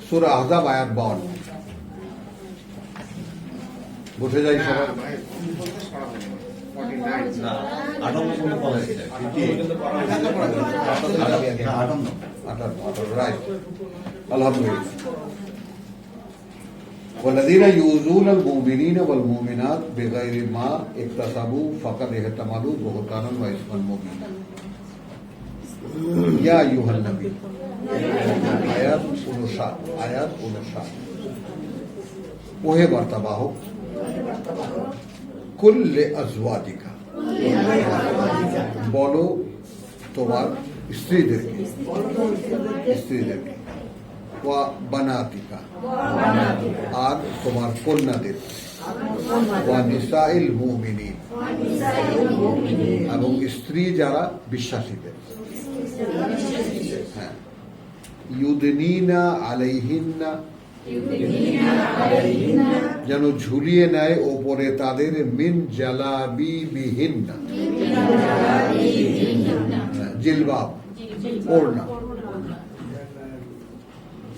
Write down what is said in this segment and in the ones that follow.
সূরা আহজাব আয়াত 52 বুঝে যাই সবাই। والذين يؤذون المؤمنين والمؤمنات بغير ما اكتسبوا فقد احتملوا بهتانا واثما مبينا يا ايها النبي আয়াত 59 ওহে বার্তাবাহক কুল্লে আজওয়াজিকা বলো তোমার স্ত্রীদেরকে ওয়া বানাতিকা আর তোমার কন্যাদের ওয়া নিসাইল মুমিনিন এবং স্ত্রী যারা বিশ্বাসীদের হ্যাঁ ইউদনিনা আলাইহিন্না যেন ঝুলিয়ে নেয় ওপরে তাদের মিন জালাবিবিহিন্না জিলবাব ওড়না।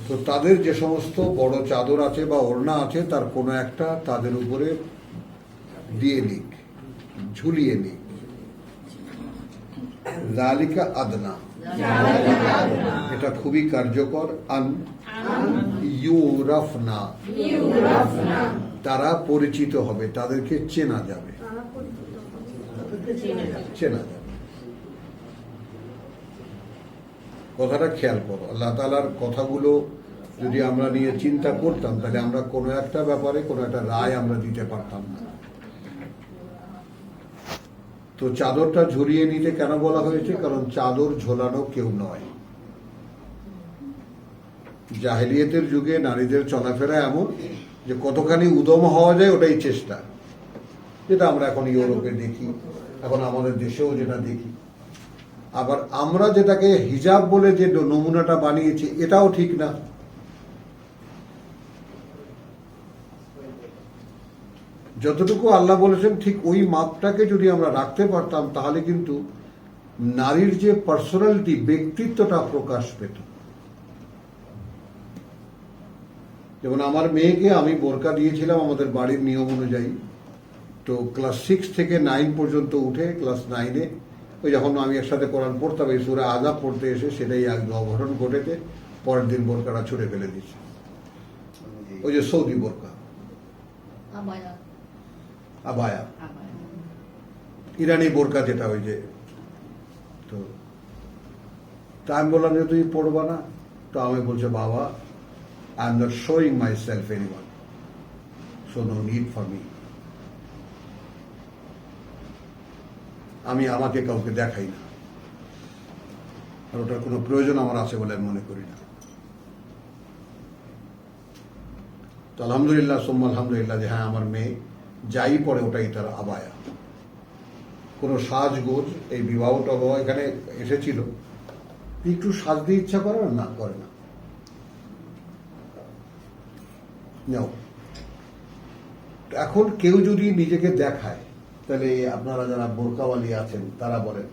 তো তাদের যে সমস্ত বড় চাদর আছে বা ওড়না আছে তার কোনো একটা তাদের উপরে দিয়ে নিক, ঝুলিয়ে নিক। যালিকা আদনা এটা খুবই কার্যকর। আন ইউরাফনা তারা পরিচিত হবে, তাদেরকে চেনা যাবে। কথাটা খেয়াল করো। আল্লাহ তাআলার কথাগুলো যদি আমরা নিয়ে চিন্তা করতাম তাহলে আমরা কোনো একটা ব্যাপারে কোনো একটা রায় আমরা দিতে পারতাম না। তো চাদরটা ঝুলিয়ে নিতে কেন বলা হয়েছে? কারণ চাদর ঝোলানো কেউ নয়। জাহেলিয়াতের যুগে নারীদের চলাফেরা এমন যে কতখানি উদম হওয়া যায় ওটাই চেষ্টা, যেটা আমরা এখন ইউরোপে দেখি, এখন আমাদের দেশেও যেটা দেখি। আবার আমরা যেটাকে হিজাব বলে যে নমুনাটা বানিয়েছি এটাও ঠিক না। যতটুকু আল্লাহ বলেছেন ঠিক ওই মাপটাকে যদি আমরা রাখতে পারতাম তাহলে কিন্তু নারীর যে পার্সোনালিটি, ব্যক্তিত্বটা প্রকাশ পেত। যেমন আমার মেয়েকে আমি বোরকা দিয়েছিলাম আমাদের বাড়ির নিয়ম অনুযায়ী। তো ক্লাস 6 থেকে 9 পর্যন্ত উঠে ক্লাস 9-এ ওই যখন আমি একসাথে কোরআন পড়তাম এই সূরা আযাব পড়তে এসে সেটাই এক অঘটন ঘটেছে। পরের দিন বোরকাটা ছুঁড়ে ফেলে দিচ্ছে। ওই যে সৌদি বোরকা, আবায়া, ইরানি বোরকা যেটা ওই যে। তো আমি বললাম যে তুই পড়বা না? তো আমি বলছে বাবা I am not showing myself anyone, so no need for me. আমি আমাকে কাউকে দেখাই না, আর ওটার কোনো প্রয়োজন আমার আছে বলে আমি মনে করি না। তো আলহামদুলিল্লাহ সুম্মা আলহামদুলিল্লাহ যে হ্যাঁ আমার মেয়ে যাই পড়ে ওটাই তার আবায়া। কোনো সাজগোজ, এই বিবাহটা এখানে এসেছিল, একটু সাজতে ইচ্ছা করে না, করে না। এখন কেউ যদি নিজেকে দেখায় তাহলে আপনারা যারা বোরকাওয়ালি আছেন তারা বলেন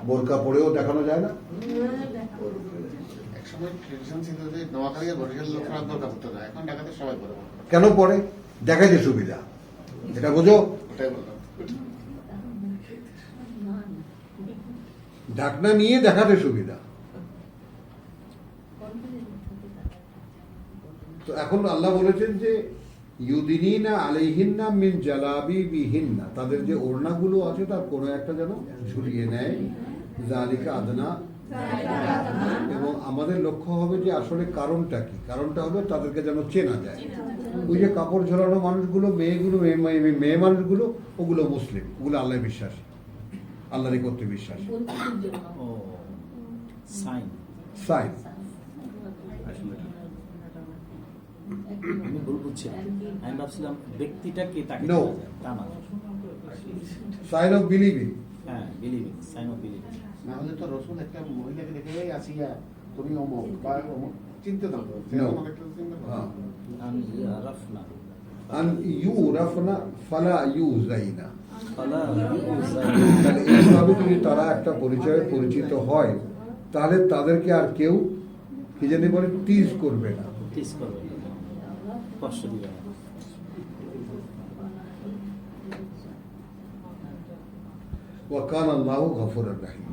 বোরকা পরেও দেখানো যায় না? কেন পরে? দেখাইতে সুবিধা, এটা বোঝো। ঢাকনা নিয়ে দেখাতে সুবিধা। তো এখন আল্লাহ বলেছেন যে ইউদিনিনা আলাইহিন্না মিন জালাবিবিহিন্না, তাদের যে ওড়নাগুলো আছে তার কোনো একটা যেন ঝুলিয়ে নেয়। যালিকা আদনা, এবং আমাদের লক্ষ্য হবে যে আসলে কারণটা কি। কারণটা হবে তাদেরকে যেন চেনা যায়। ওই যে কাপড় ঝোলানো মানুষগুলো, মেয়ে মানুষগুলো, ওগুলো মুসলিম, ওগুলো আল্লাহ বিশ্বাসী, আল্লাহরই করতে বিশ্বাসী। সাইন আমি ভুল বুঝছি, আমি ভাবছিলাম ব্যক্তিটাকে তাকে তা না, সাইন অফ বিলিভিং। হ্যাঁ, বিলিভিং, সাইন অফ বিলিভিং। না হলে তো রাসূল একটা মহিলাকে দেখে আসিয়া তুমি অমুক বা অমুক চিনতে দাও, হ্যাঁ, আন ইয়ারাফনা, আন ইউরাফনা ফালা ইউজাইনা, ফালা ইউজাইনা। তাহলে এইভাবে যদি তারা একটা পরিচয়ে পরিচিত হয় তাহলে তাদেরকে আর কেউ কি জানি বলে টিজ করবে না। টিজ করবে না, কষ্ট দিবে না। ওয়াকান আল্লাহু গফুরুর রহিম।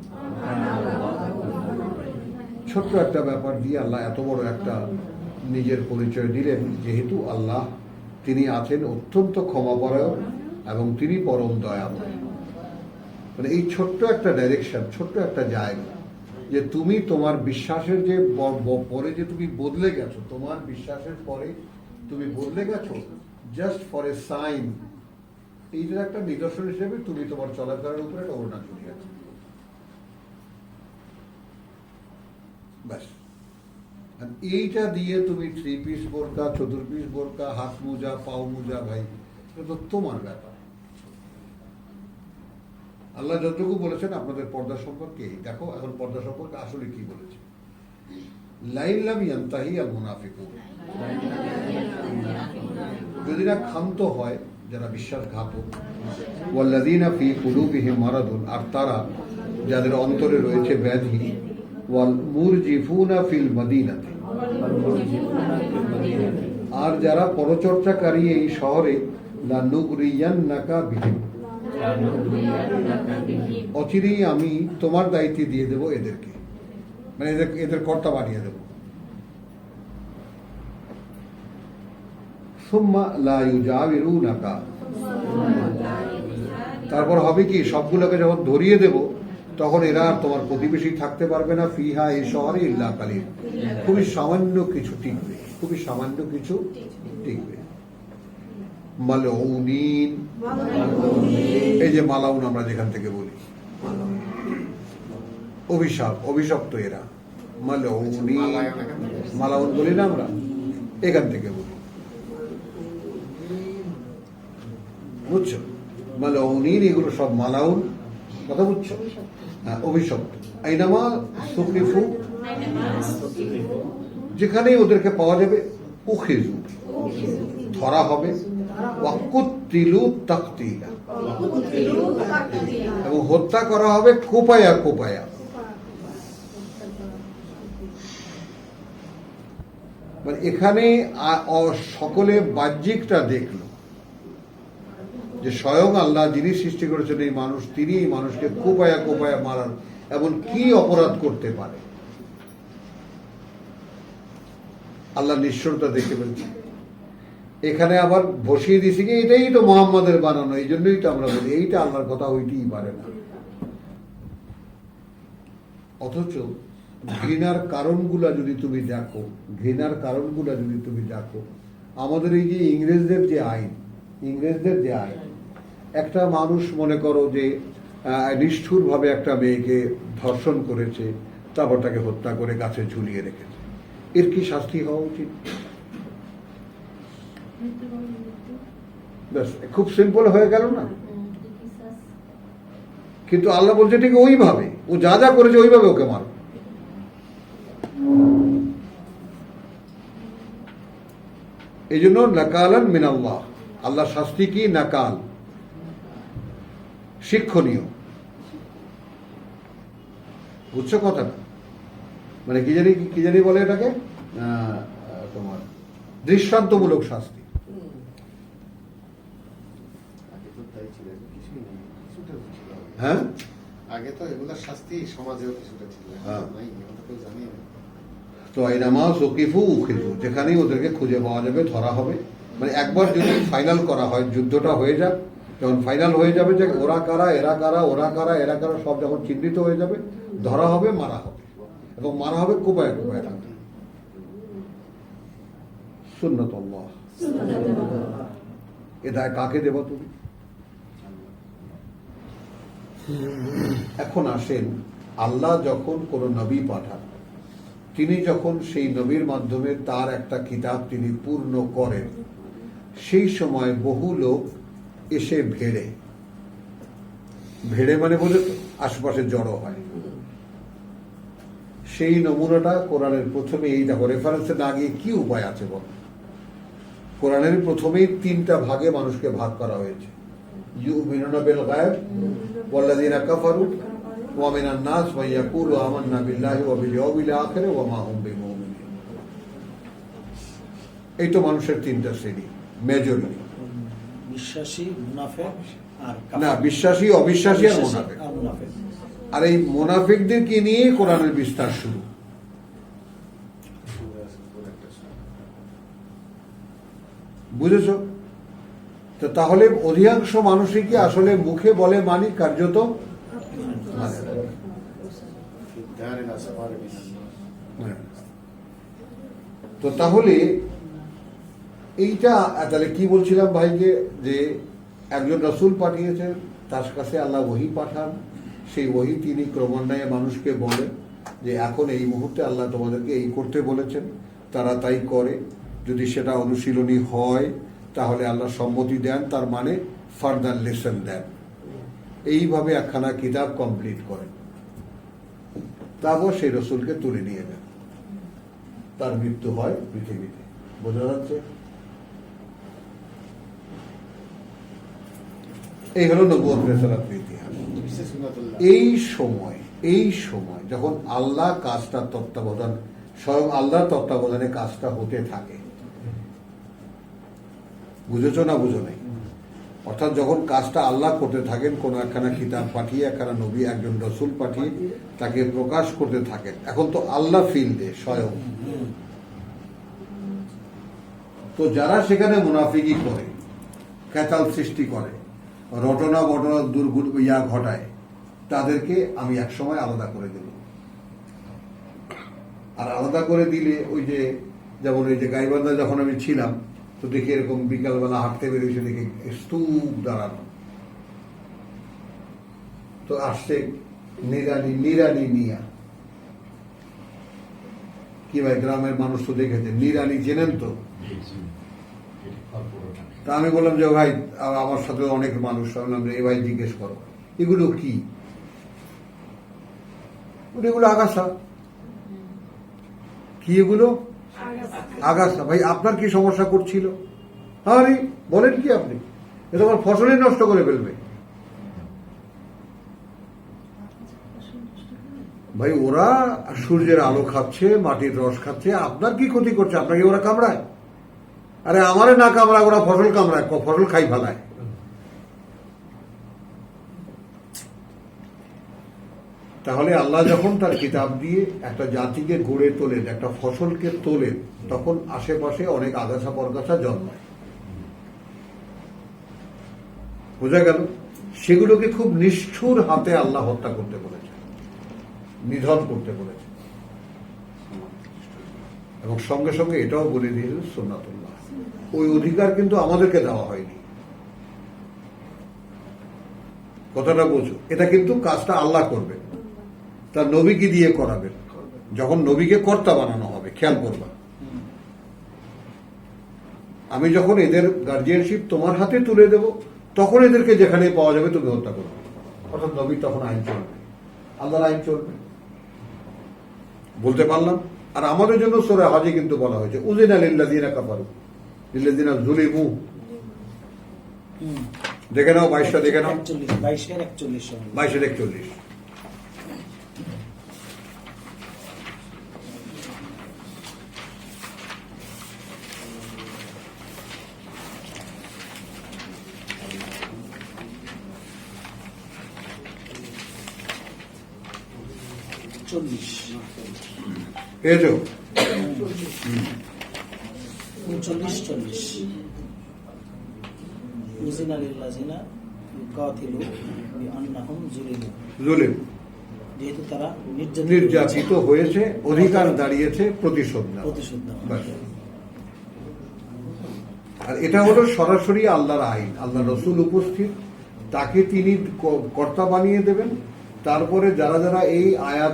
ছোট্ট একটা ব্যাপার দিয়ে আল্লাহ এত বড় একটা নিজের পরিচয় দিলেন, যেহেতু আল্লাহ তিনি আছেন অত্যন্ত ক্ষমাপরায়ণ এবং তিনি পরম দয়াময়। মানে এই ছোট্ট একটা ডাইরেকশন, ছোট্ট একটা জায়গা, যে তুমি তোমার বিশ্বাসের যে পরে যে তুমি বদলে গেছো, তোমার বিশ্বাসের পরে তুমি বদলে গেছো, জাস্ট ফর এ সাইন, এইটার একটা নিদর্শন হিসেবে তুমি তোমার চলাফেরার উপরে একটা ওড়না ঝুলিয়ে আছো, ব্যাস। আর এইটা দিয়ে তুমি 3 পিস বোরকা, 4 পিস বোরকা, হাত মোজা, পাও মোজা, ভাই এটা তো তোমার ব্যাপার। আল্লাহ যতটুকু বলেছেন আপনাদের পর্দা সম্পর্কে, দেখো এখন পর্দা সম্পর্কে আসলে কি বলেছে। লাইন লাম ইয়ানতাহি আল মুনাফিকুন, যদি না ক্ষান্ত হয় যারা বিশ্বাসঘাতক, ওয়াল্লাযীনা ফী কুলূবিহিম মারাদুন, আর তারা যাদের অন্তরে রয়েছে ব্যাধি, ওয়াল মুরজিফুনা ফিল মাদিনাতি, আর যারা পরচর্চাকারী এই শহরে, লানুগরিয়ান্নাকা বিহিম, অচিরেই আমি তোমার দায়িত্বে দিয়ে দেব এদেরকে, মানে এদের কর্তা বানিয়ে দেব। সুম্মা লা ইউজাবিরুনাকা, তারপর হবে কি, সবগুলোকে যখন ধরিয়ে দেব তখন এরা আর তোমার প্রতিবেশী থাকতে পারবে না, ফিহা এই শহরে ইল্লা কালিল, খুবই সামান্য কিছু টিকবে, খুবই সামান্য কিছু টিকবে। মালউনিন, এই যে মালাউন আমরা যেখান থেকে বলি, অভিশাপ, অভিশপ্ত এরা। মালউনিন, মালাউন বলি না আমরা, এখান থেকে বলি, বুঝছো? মালউনিন এগুলো সব মালাউন, কথা বুঝছো? হ্যাঁ, অভিশপ্ত। আইনামা সুকিফু, যেখানেই ওদেরকে পাওয়া যাবে, উখিজু, ধরা হবে, ওয়াকুতিলু তাকতিলা, এবং হত্যা করা হবে কোপায়া কোপায়া। মানে এখানে সকলে বাহ্যিকটা দেখলো যে স্বয়ং আল্লাহ যিনি সৃষ্টি করেছেন এই মানুষ, তিনি এই মানুষকে কোপায়া কোপায়া মারার এমন কি অপরাধ করতে পারে, আল্লাহ নিশ্চয়তা দেখে ফেলছে। এখানে আবার বসিয়ে দিছি কি, এটাই তো মুহাম্মাদের বানানো, এই জন্যই তো আমরা বলি এইটা আল্লাহর কথা হইতেই পারে না। অথচ ঘৃণার কারণগুলা যদি তুমি দেখো, ঘৃণার কারণগুলা যদি তুমি দেখো, আমাদের এই যে ইংরেজদের যে আইন, একটা মানুষ মনে করো যে নিষ্ঠুরভাবে একটা মেয়েকে ধর্ষণ করেছে, তারপর তাকে হত্যা করে গাছে ঝুলিয়ে রেখেছে, এর কি শাস্তি হওয়া উচিত? ব্যাস, খুব সিম্পল হয়ে গেল না? কিন্তু আল্লাহ বলছে ঠিক ওইভাবে, ও যা যা করেছে ওইভাবে ওকে মারো। এই জন্য নাকালান মিনাল্লাহ, আল্লাহ শাস্তি কি? নাকাল, শিক্ষণীয়। বুঝছো কথাটা? মানে কি জানি বলে এটাকে, তোমার দৃষ্টান্তমূলক শাস্তি। হ্যাঁ, আগে তো এগুলোর শাস্তি সমাজেও কিছুটা ছিল, জানি না। তো আইনামা সুকিফু উখিজু, যেখানেই ওদেরকে খুঁজে পাওয়া যাবে ধরা হবে। মানে একবার যদি ফাইনাল করা হয়, যুদ্ধটা হয়ে যাক, যখন ফাইনাল হয়ে যাবে যে ওরা কারা এরা কারা, ওরা কারা এরা কারা, সব যখন চিহ্নিত হয়ে যাবে, ধরা হবে, মারা হবে, এবং মারা হবে কোপায় কোপায়। সুন্নাতুল্লাহ, এ দায় কাকে দেব তুমি? এখন আসেন, আল্লাহ যখন কোন নবী পাঠান, তিনি যখন সেই নবীর মাধ্যমে তার একটা কিতাব তিনি পূর্ণ করেন, সেই সময় বহু লোক এসে ভেড়ে মানে বলে আশেপাশে জড়ো হয়। সেই নমুনাটা কোরআনের প্রথমে, এই দেখো রেফারেন্সে না গিয়ে কি উপায় আছে বল? কোরআনের প্রথমেই 3টা ভাগে মানুষকে ভাগ করা হয়েছে। ইউমিনুনা বিল গায়ব ওয়াল্লাযীনা কাফারু ওয়া মিনান নাস মান ইয়াকুলু আমান্না বিল্লাহি ওয়া বিল ইয়াউমিল আখির ওয়া মা হুম বিমুমিনিন। এই তো মানুষের তিনটা শ্রেণী মেজরিটি। বিশ্বাসী, মুনাফিক আর না, বিশ্বাসী, অবিশ্বাসী আর মুনাফিক। আর মুনাফিক। আর এই মুনাফিকদেরকে নিয়ে কোরআনের বিস্তার শুরু। বুঝেছো? তো তাহলে অধিকাংশ মানুষই কি আসলে মুখে বলে মানি, কার্যত মানে না। তো তাহলে এইটা তাহলে কি বলছিলাম ভাইকে, যে একজন রাসূল পাঠিয়েছেন, তার কাছে আল্লাহ ওহী পাঠান, সেই ওহী তিনি ক্রমান্বয়ে মানুষকে বলেন যে এখন এই মুহূর্তে আল্লাহ তোমাদেরকে এই করতে বলেছেন, তারা তাই করে। যদি সেটা অনুশীলনী হয় তাহলে আল্লাহ সম্মতি দেন, তার মানে ফার্দার লেসন দেন। এইভাবে একখানা কিতাব কমপ্লিট করেন, তারপর সেই রসুলকে তুলে নিয়ে যান, তার মৃত্যু হয় পৃথিবীতে। বোঝা যাচ্ছে? এই হলো নবুয়ত রিসালাতের ইতিহাস। এই সময় যখন আল্লাহ কাজটা তত্ত্বাবধান, স্বয়ং আল্লাহর তত্ত্বাবধানে কাজটা হতে থাকে, বুঝেছো না বুঝো নাই? অর্থাৎ যখন কাজটা আল্লাহ করতে থাকেন, কোন একখানা কিতাব পাঠিয়ে, একখানা নবী, একজন রসুল পাঠিয়ে তাকে প্রকাশ করতে থাকেন, এখন তো আল্লাহ ফিল্ডে স্বয়ং। তো যারা সেখানে মুনাফিকি করে, খেতাল সৃষ্টি করে, রটনা বটনা ইয়া ঘটায়, তাদেরকে আমি একসময় আলাদা করে দেব। আর আলাদা করে দিলে ওই যে, যেমন ওই যে গাইবান্ধা যখন আমি ছিলাম, তো দেখি এরকম বিকালবেলা হাঁটতে বেরিয়েছে, দেখি স্তূপ দাঁড়ানো, তো আসছে নিরানি নিয়া। কি ভাই, গ্রামের মানুষ তো দেখেছে, নিরানি চেনেন তো? তা আমি বললাম যে ভাই, আমার সাথে অনেক মানুষ, বললাম যে এই ভাই জিজ্ঞেস করো এগুলো কি? এগুলো আগাছা। কি এগুলো? আগাছা। ভাই আপনার কি সমস্যা করছিল? আরে বলেন কি আপনি, এটা আমার ফসলই নষ্ট করে ফেলবে। ভাই ওরা সূর্যের আলো খাচ্ছে, মাটির রস খাচ্ছে, আপনার কি ক্ষতি করছে? আপনাকে ওরা কামড়ায়? আরে আমারে না কামড়ায়, ওরা ফসল কামড়ায়, ফসল খাই ফেলায়। তাহলে আল্লাহ যখন তার কিতাব দিয়ে একটা জাতিকে গড়ে তোলেন, একটা ফসলকে তোলেন, তখন আশেপাশে অনেক আগাছা পরগাছা জন্মায়। বোঝা গেল? সেগুলোকে খুব নিষ্ঠুর হাতে আল্লাহ হত্যা করতে বলেছে, নিধন করতে বলেছে। এবং সঙ্গে সঙ্গে এটাও বলে দিয়েছেন সুন্নাতুল্লাহ, ওই অধিকার কিন্তু আমাদেরকে দেওয়া হয়নি। কথাটা বোঝো, এটা কিন্তু কাজটা আল্লাহ করবে, তার নবীকে দিয়ে করাবেন। যখন নবীকে কর্তা বানানো হবে, খেয়াল করবা, আমি যখন এদের গার্জিয়ানশিপ তোমার হাতে তুলে দেব, তখন এদেরকে যেখানে পাওয়া যাবে তুমি হত্যা করবে। অর্থাৎ নবী তখন আইন চলবে, আল্লাহর আইন চলবে। বলতে পারলাম? আর আমাদের জন্য সূরা হজে কিন্তু বলা হয়েছে উযিনা লিল্লাযিনা কাফারু লিল্লাযিনা যুলিমু। দেখে নাও 22টা, দেখে নাও 22-41। পেয়েছো? 39-40 উযিনা লিল্লাযিনা ইউকাতিলু বিআন্নাহুম যুলিমু। যেহেতু তারা নির্যাতিত হয়েছে, অধিকার দাঁড়িয়েছে প্রতিশোধ নেওয়া। আর এটা হলো সরাসরি আল্লাহর আইন। আল্লাহ রসুল উপস্থিত, তাকে তিনি কর্তা বানিয়ে দেবেন। তারপরে যারা যারা এই আয়াত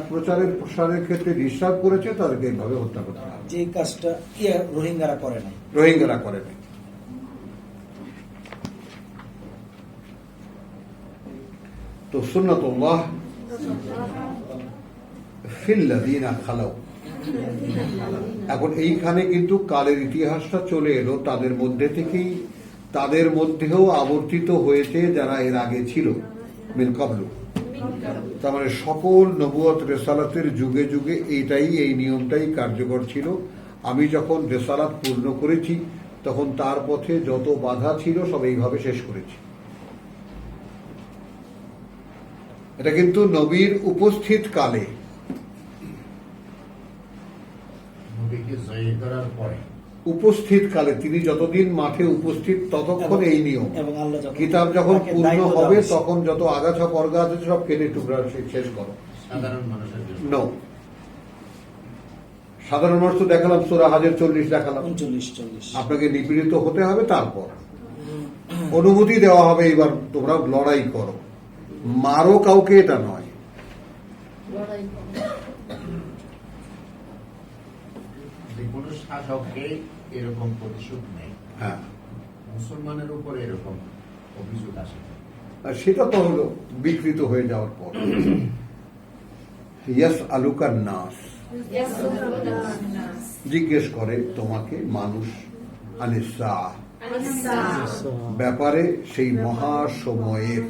প্রসারের ক্ষেত্রে ডিস্টার্ব করেছে, তাদেরকে এইভাবে হত্যা করতে হবে। যে কাজটা রোহিঙ্গারা করে নাই। তো সুন্নাতুল্লাহ ফিল্লাযিনা খালাউ। এখন এইখানে কিন্তু কালের ইতিহাসটা চলে এলো, তাদের মধ্যে থেকেই, তাদের মধ্যেও আবর্তিত হয়েছে যারা এর আগে ছিল, মিন কাবলু। তার মানে সকল নবুয়ত রেসালাতের যুগে যুগে এই নিয়মটাই কার্যকর ছিল। আমি যখন রেসালাত পূর্ণ করেছি তখন তার পথে যত বাধা ছিল সব এইভাবে শেষ করেছি। এটা কিন্তু নবীর উপস্থিত কালে, নবীকে জয়ী করার পরে উপস্থিত কালে তিনি যতদিন মাঠে উপস্থিত ততক্ষণ এই নিয়ম। এবং আল্লাহ যখন কিতাব যখন তাকে পূর্ণ দায়িত্ব দেওয়া হবে হয়েছে। তখন যত আগাছা পর্গা আছে সব কেটে টুকরা শেষ করো। সাধারণ মানুষের জন্য নো, সাধারণ মানুষ তো দেখালাম, সূরা হাজের 40 দেখালাম। 39-40 আপনাকে নিপীড়িত হতে হবে, তারপর অনুমতি দেওয়া হবে এবার তোমরা লড়াই করো, মারো কাউকে, এটা নয়। যে কোনো শাসককে এরকম প্রতিশোধ নেই, হ্যাঁ, মুসলমানের উপরে এরকম অভিযোগ আসে। আর সেটা তো হলো বিকৃত হয়ে যাওয়ার পর। ইয়াস আলুকার নাস, জিজ্ঞেস করে তোমাকে মানুষ, আনিসা, ব্যাপারে সেই মহাসময়ের,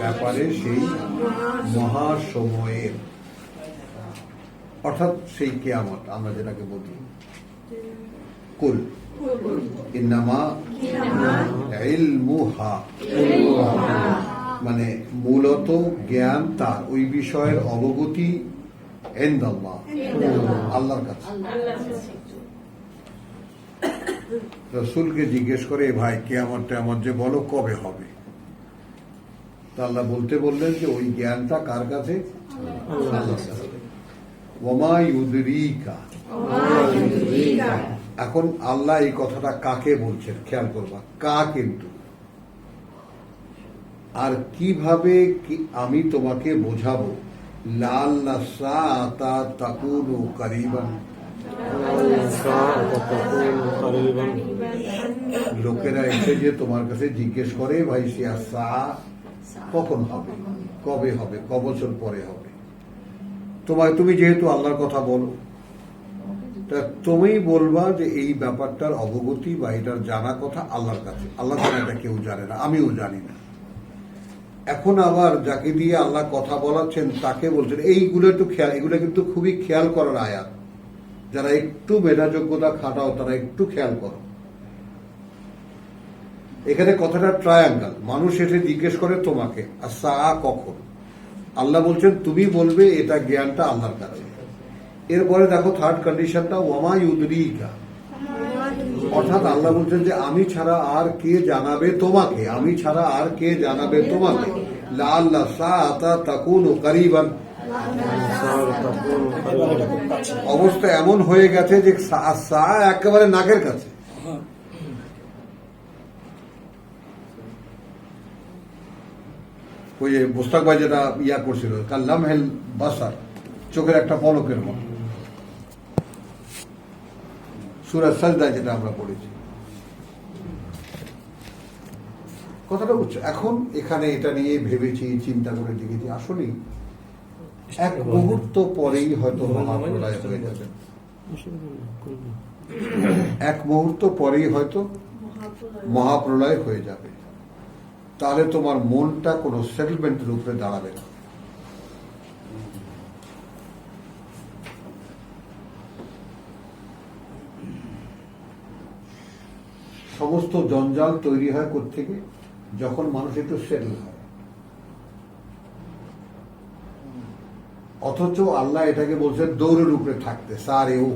ব্যাপারে সেই মহাসময়ের, অর্থাৎ সেই কিয়ামত আমরা যেটাকে বলি। কুল ইন্নামা ইলমুহা, মানে মূলত জ্ঞান তার, ওই বিষয়ের অবগতি ইনদাল্লাহ, আল্লাহর কাছে। রসুলকে জিজ্ঞেস করে, ভাই কিয়ামত টিয়ামত যে বলো কবে হবে? তা আল্লাহ বলতে বললেন যে ওই জ্ঞানটা কার কাছে? আল্লাহর কাছে। ওমা ইউদরিকা, এখন আল্লাহ এই কথাটা কাকে বলছেন খেয়াল করবা, কা কিন্তু, আর কিভাবে আমি তোমাকে বোঝাবো। লাল্লা সাআতা তাকুনু কারিবান, লোকেরা এসে যে তোমার কাছে জিজ্ঞেস করে, ভাই সা কখন হবে, কবে হবে, ক বছর পরে হবে। তুমি যেহেতু আল্লাহর কথা বলো, তা তুমি বলবা যে এই ব্যাপারটার অবগতি বা এটার জানা কথা আল্লাহর কাছে, আল্লাহ ছাড়া এটা কেউ জানে না, আমিও জানি না। এখন আবার যাকে দিয়ে আল্লাহ কথা বলাচ্ছেন তাকে বলছেন এইগুলো একটু খেয়াল, এগুলো কিন্তু খুবই খেয়াল করার আয়াত। যারা একটু মেধাযোগ্যতা খাটাও তারা একটু খেয়াল করো। এখানে কথাটা ট্রায়াঙ্গেল, মানুষ এসে জিজ্ঞেস করে তোমাকে আর সা কখন, আল্লাহ বলছেন তুমি বলবে এটা জ্ঞানটা আল্লাহর কাছে। এরপরে দেখো থার্ড কন্ডিশনটা, ওয়ামা ইউদরিকা, অর্থাৎ আল্লাহ বলছেন যে আমি ছাড়া আর কে জানাবে তোমাকে, আমি ছাড়া আর কে জানাবে তোমাকে। লাআল্লা সাআতা তাকুনু কারিবান, অবস্থা এমন হয়ে গেছে যে সা একেবারে নাকের কাছে। ওই যে মোস্তাক ভাই যেটা ইয়া করছিল, কাল্লাম হেল বাসার, চোখের একটা পলকের মতো, সূরা সাজদায় যেটা আমরা পড়েছি। কথাটা বুঝছো? এখন এখানে এটা নিয়ে ভেবেছি, চিন্তা করে দেখেছি, আসলে এক মুহূর্ত পরেই হয়তো মহাপ্রলয় হয়ে যাবে, এক মুহূর্ত পরেই হয়তো মহাপ্রলয় হয়ে যাবে। তাহলে তোমার মনটা কোনো সেটেলমেন্টের উপরে দাঁড়াবে না। সমস্ত জঞ্জাল তৈরি হয় কোত্থেকে? যখন মানুষ একটু সেটেল হয়। অথচ আল্লাহ এটাকে বলছেন দৌড়ের উপরে থাকতে, সারে ও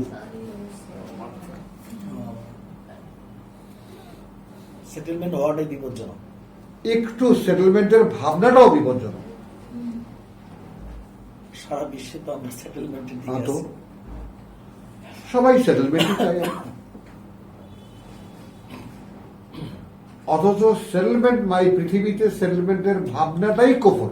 সেটেলমেন্ট হওয়াটাই বিপজ্জনক। একটু সেটেলমেন্টের ভাবনাটাও বিপজ্জনক। সারা বিশ্বে তো আমরা সেটেলমেন্টের দিকে তো আছি। সবাই সেটেলমেন্ট চায়, অথচ সেটেলমেন্ট পৃথিবীতে সেটেলমেন্টের ভাবনাটাই কুফর।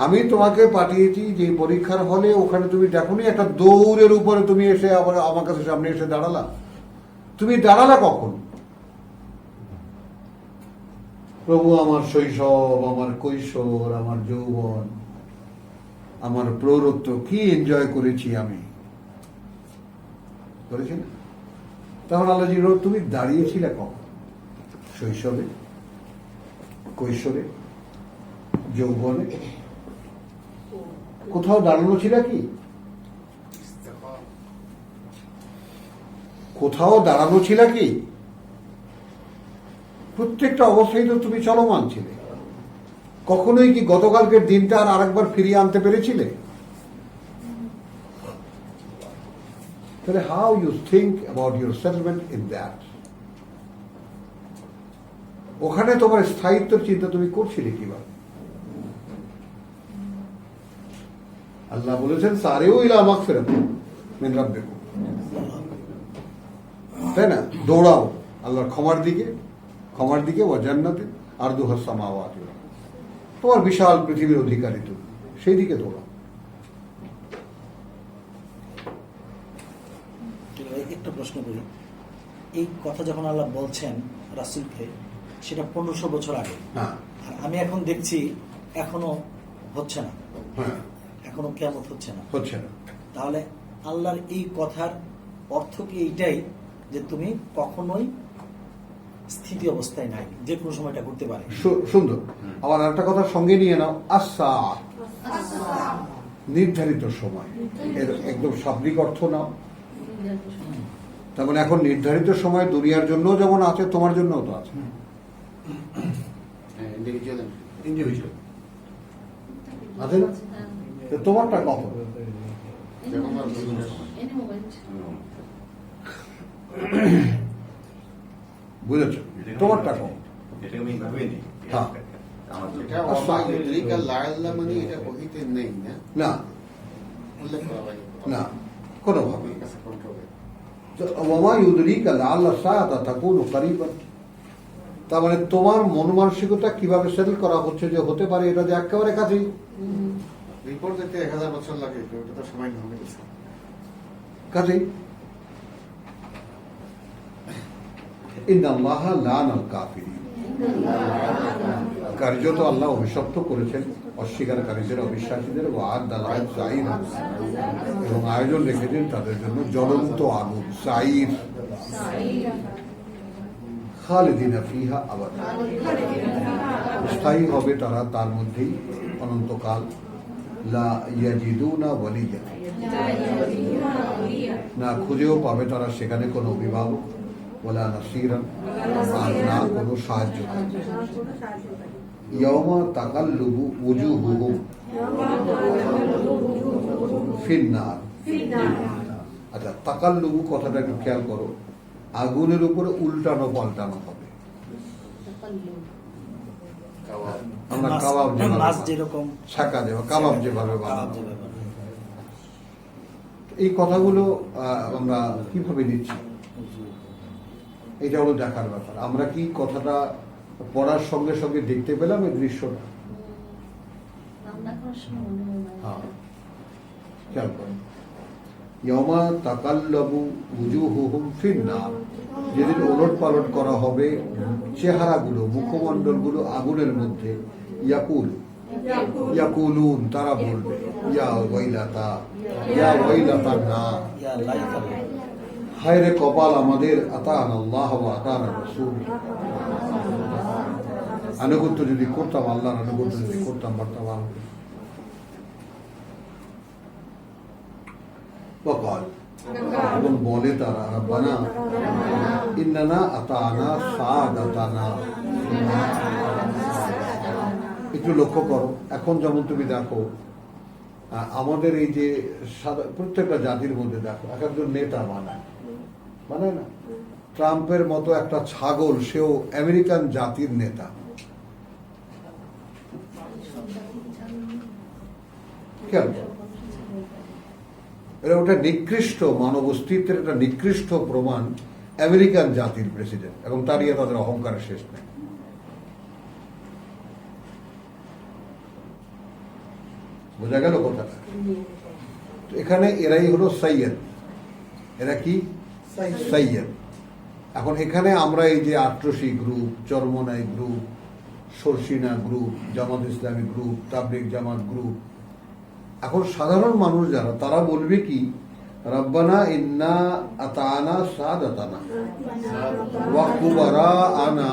আমি তোমাকে পাঠিয়েছি যে পরীক্ষার হলে, ওখানে তুমি দেখোনি একটা দৌড়ের উপরে তুমি এসে আবার আমার কাছে সামনে এসে দাঁড়ালা। তুমি দাঁড়ালা কখন? প্রভু আমার শৈশব, আমার কৈশোর, আমার যৌবন, আমার প্রৌরত্ব কি এনজয় করেছি আমি, করেছি না? তখন আল্লাহ জি, তুমি দাঁড়িয়েছিলে কখন? শৈশবে। কৈশোরে, যৌবনে কোথাও দাঁড়ানো ছিল কি? কোথাও দাঁড়ানো ছিল কি? প্রত্যেকটা অবস্থায় তো তুমি চলমান ছিলে। কখনোই কি গতকালকের দিনটা আর আরেকবার ফিরিয়ে আনতে পেরেছিলে? তাহলে how you think about your settlement in that? ওখানে তোমার স্থায়িত্বের চিন্তা তুমি করছিলে কিভাবে? আল্লাহ বলেছেন সারেও ইলা মাগফিরাত মিন রাব্বিকুম, তাই না? দৌড়াও আল্লাহর ক্ষমার দিকে ওয়া জান্নাতে আরদুহাস সামাওয়াতু ওয়াল আরদ। তোমার বিশাল পৃথিবীর অধিকারী তুমি, সেই দিকে দৌড়াও। একটা প্রশ্ন করি, এই কথা যখন আল্লাহ বলছেন রাসূলকে, সেটা 1500 বছর আগে, হ্যাঁ আর আমি এখন দেখছি এখনো হচ্ছে না, হ্যাঁ, এখনো কিয়ামত হচ্ছে না। হচ্ছে না। তাহলে আল্লাহর এই কথার অর্থ কি এইটাই যে তুমি কখনোই স্থিতি অবস্থায় নাই, যে কোনো সময় এটা করতে পারে? সুন্দর। আবার একটা কথা সঙ্গে নিয়ে নাও, আসা, নির্ধারিত সময়। এর একদম শাব্দিক অর্থ নাও। তার মানে এখন নির্ধারিত সময় দুনিয়ার জন্য যেমন আছে, তোমার জন্যও তো আছে। ইন্ডিভিজুয়াল আছে না? তো তোমারটা কখন? বুঝেছ? তোমারটা কখন? এটা আমি ভাবিনি। হ্যাঁ। এটা ওমা ইউদরিকা লাআল্লা মানে এটা ওহিতে নেই না, না উল্লেখ করা হয় না, কোনোভাবে। আমার কাছে কন্ট্রোল। ওমা ইউদরিকা লাআল্লা সাআতা তাকুনু করিবান। তার মানে তোমার মন মানসিকতা কিভাবে সেটেল করা হচ্ছে যে হতে পারে এটা যে একেবারে কাছেই। রিপোর্ট দিতে 1000 বছর লাগে, ওটা তো সময় না হয়ে গেছে। কাজেই ইন্নাল্লাহা লাআনাল কাফিরিন, কার্যত আল্লাহ অভিশপ্ত করেছেন অস্বীকারীদের, অবিশ্বাসীদের, ওয়া'আদ্দা লাহুম সাঈরা, এবং আয়োজন রেখেছেন তাদের জন্য জ্বলন্ত আগুন, সাঈর, খালিদিনা ফিহা আবাদা, স্থায়ী হবে তারা তার মধ্যেই অনন্তকাল। লা ইয়াজিদুনা ওয়ালিয়া, না খুঁজেও পাবে তারা সেখানে কোনো অভিভাবক, ওয়ালা নাসীরান, আর না কোনো সাহায্যকারী। ইয়াওমা তাকাল্লুবু উজুহুহুম ফিন্নার। আচ্ছা, তাকাল্লুবু কথাটা একটু খেয়াল করো, আগুনের উপরে উল্টানো পাল্টানো হবে। আমরা কাবাব মাছ যেরকম ছাকা দেওয়া, কাবাব যেভাবে কাবাব বানানো, যেভাবে বানানো। এই কথাগুলো আমরা কিভাবে নিচ্ছি, এটা হলো দেখার ব্যাপার। আমরা কি কথাটা পড়ার সঙ্গে সঙ্গে দেখতে পেলাম এই দৃশ্যটা? হ্যাঁ, খেয়াল করুন। ইয়াওমা তাকাল্লাবু উজুহুহুম ফিন্নার, যেদিন ওলট পালট করা হবে চেহারাগুলো, মুখমণ্ডলগুলো আগুনের মধ্যে। ইয়াকুলুন, তারা বলবে, ইয়া ওয়াইলাতা না, ইয়া লাইতা, হায় রে কপাল আমাদের, আতান আল্লাহ ওয়া আতান রাসূল, আনুগত্য যদি করতাম, আল্লাহর আনুগত্য যদি করতাম, পারতাম। ওয়াকাল, এবং বলে তারা, রাব্বানা ইন্নানা আতানা সাদাতানা। একটু লক্ষ্য করো, এখন যেমন তুমি দেখো আমাদের এই যে প্রত্যেকটা জাতির মধ্যে দেখো এক একজন নেতা বানায় না? ট্রাম্পের মতো একটা ছাগল, সেও আমেরিকান জাতির নেতা। খেয়াল করো, এটা ওটা নিকৃষ্ট মানব অস্তিত্বের একটা নিকৃষ্ট প্রমাণ, আমেরিকান জাতির প্রেসিডেন্ট, এবং তারই তাদের অহংকারের শেষ নেই। বোঝা গেল কথাটা? এখানে এরাই হলো সৈয়দ। এরা কি? সৈয়দ। এখন এখানে আমরা এই যে আট্রসি group, Charmonai group, Sarsina group, Jamaat Islami group, তাবলিগ জামাত গ্রুপ, এখন সাধারণ মানুষ যারা, তারা বলবে কি, রব্বানা ইন্না আতানা সাদাতানা ওয়া কুবারাআনা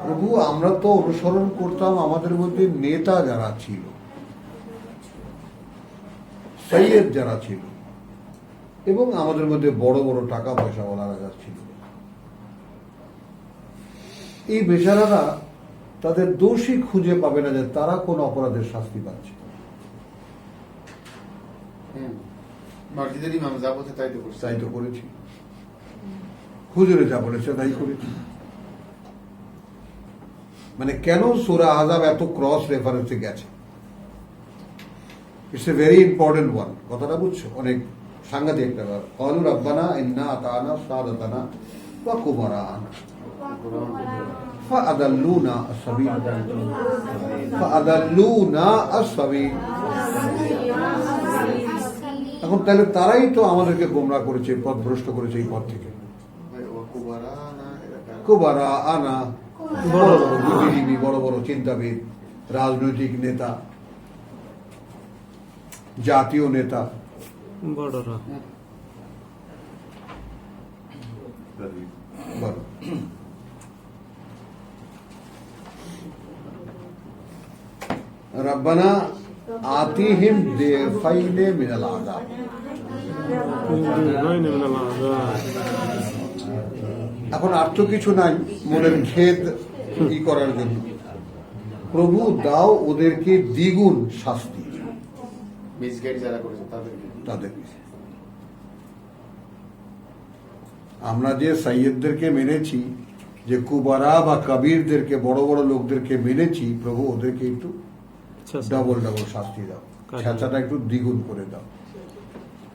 প্রভু আমরা তো অনুসরণ করতাম আমাদের মধ্যে নেতা যারা ছিল, সৈয়দ যারা ছিল, এবং আমাদের মধ্যে বড় বড় টাকা পয়সাওয়ালারা যারা ছিল। এই বেচারারা তাদের দোষী খুঁজে পাবে না যে তারা কোন অপরাধের শাস্তি পাচ্ছে। মসজিদের ইমাম যা বলছে তাই তো করছে। তাই তো করেছি, হুজুরে যা বলেছে তাই করেছি। মানে কেন সূরা আহজাব এত ক্রস রেফারেন্সে গেছে? It's a very important one. কথাটা বুঝছো? অনেক সাংঘাতিক একটা ব্যাপার। ক্বালু রাব্বানা ইন্না আতানা সাদাতানা ওয়া কুবারানা ফাআদাল্লুনা আস-সাবিল এখন তাহলে তারাই তো আমাদেরকে গোমরাহ করেছে, পথভ্রষ্ট করেছে এই পথ থেকে। কুবারা আনা বড় বড় বুদ্ধিজীবী, বড় বড় চিন্তাবিদ, রাজনৈতিক নেতা, জাতীয় নেতা, বড়রা বলো। রব্বানা আতিহিম দিফাইনে মিনাল আযাব। এখন আর তো কিছু নাই মনের খেদ ই করার জন্য। প্রভু দাও ওদেরকে দ্বিগুণ শাস্তি মিসগাইড যারা করেছে তাদেরকে। তাদেরকে। আমরা যে সাইয়্যদদেরকে মেনেছি, যে কুবারা বা কবিরদেরকে, বড় বড় লোকদেরকে মেনেছি, প্রভু ওদেরকে একটু ডবল ডবল শাস্তি দাও, ছেঁচাটা একটু দ্বিগুণ করে দাও।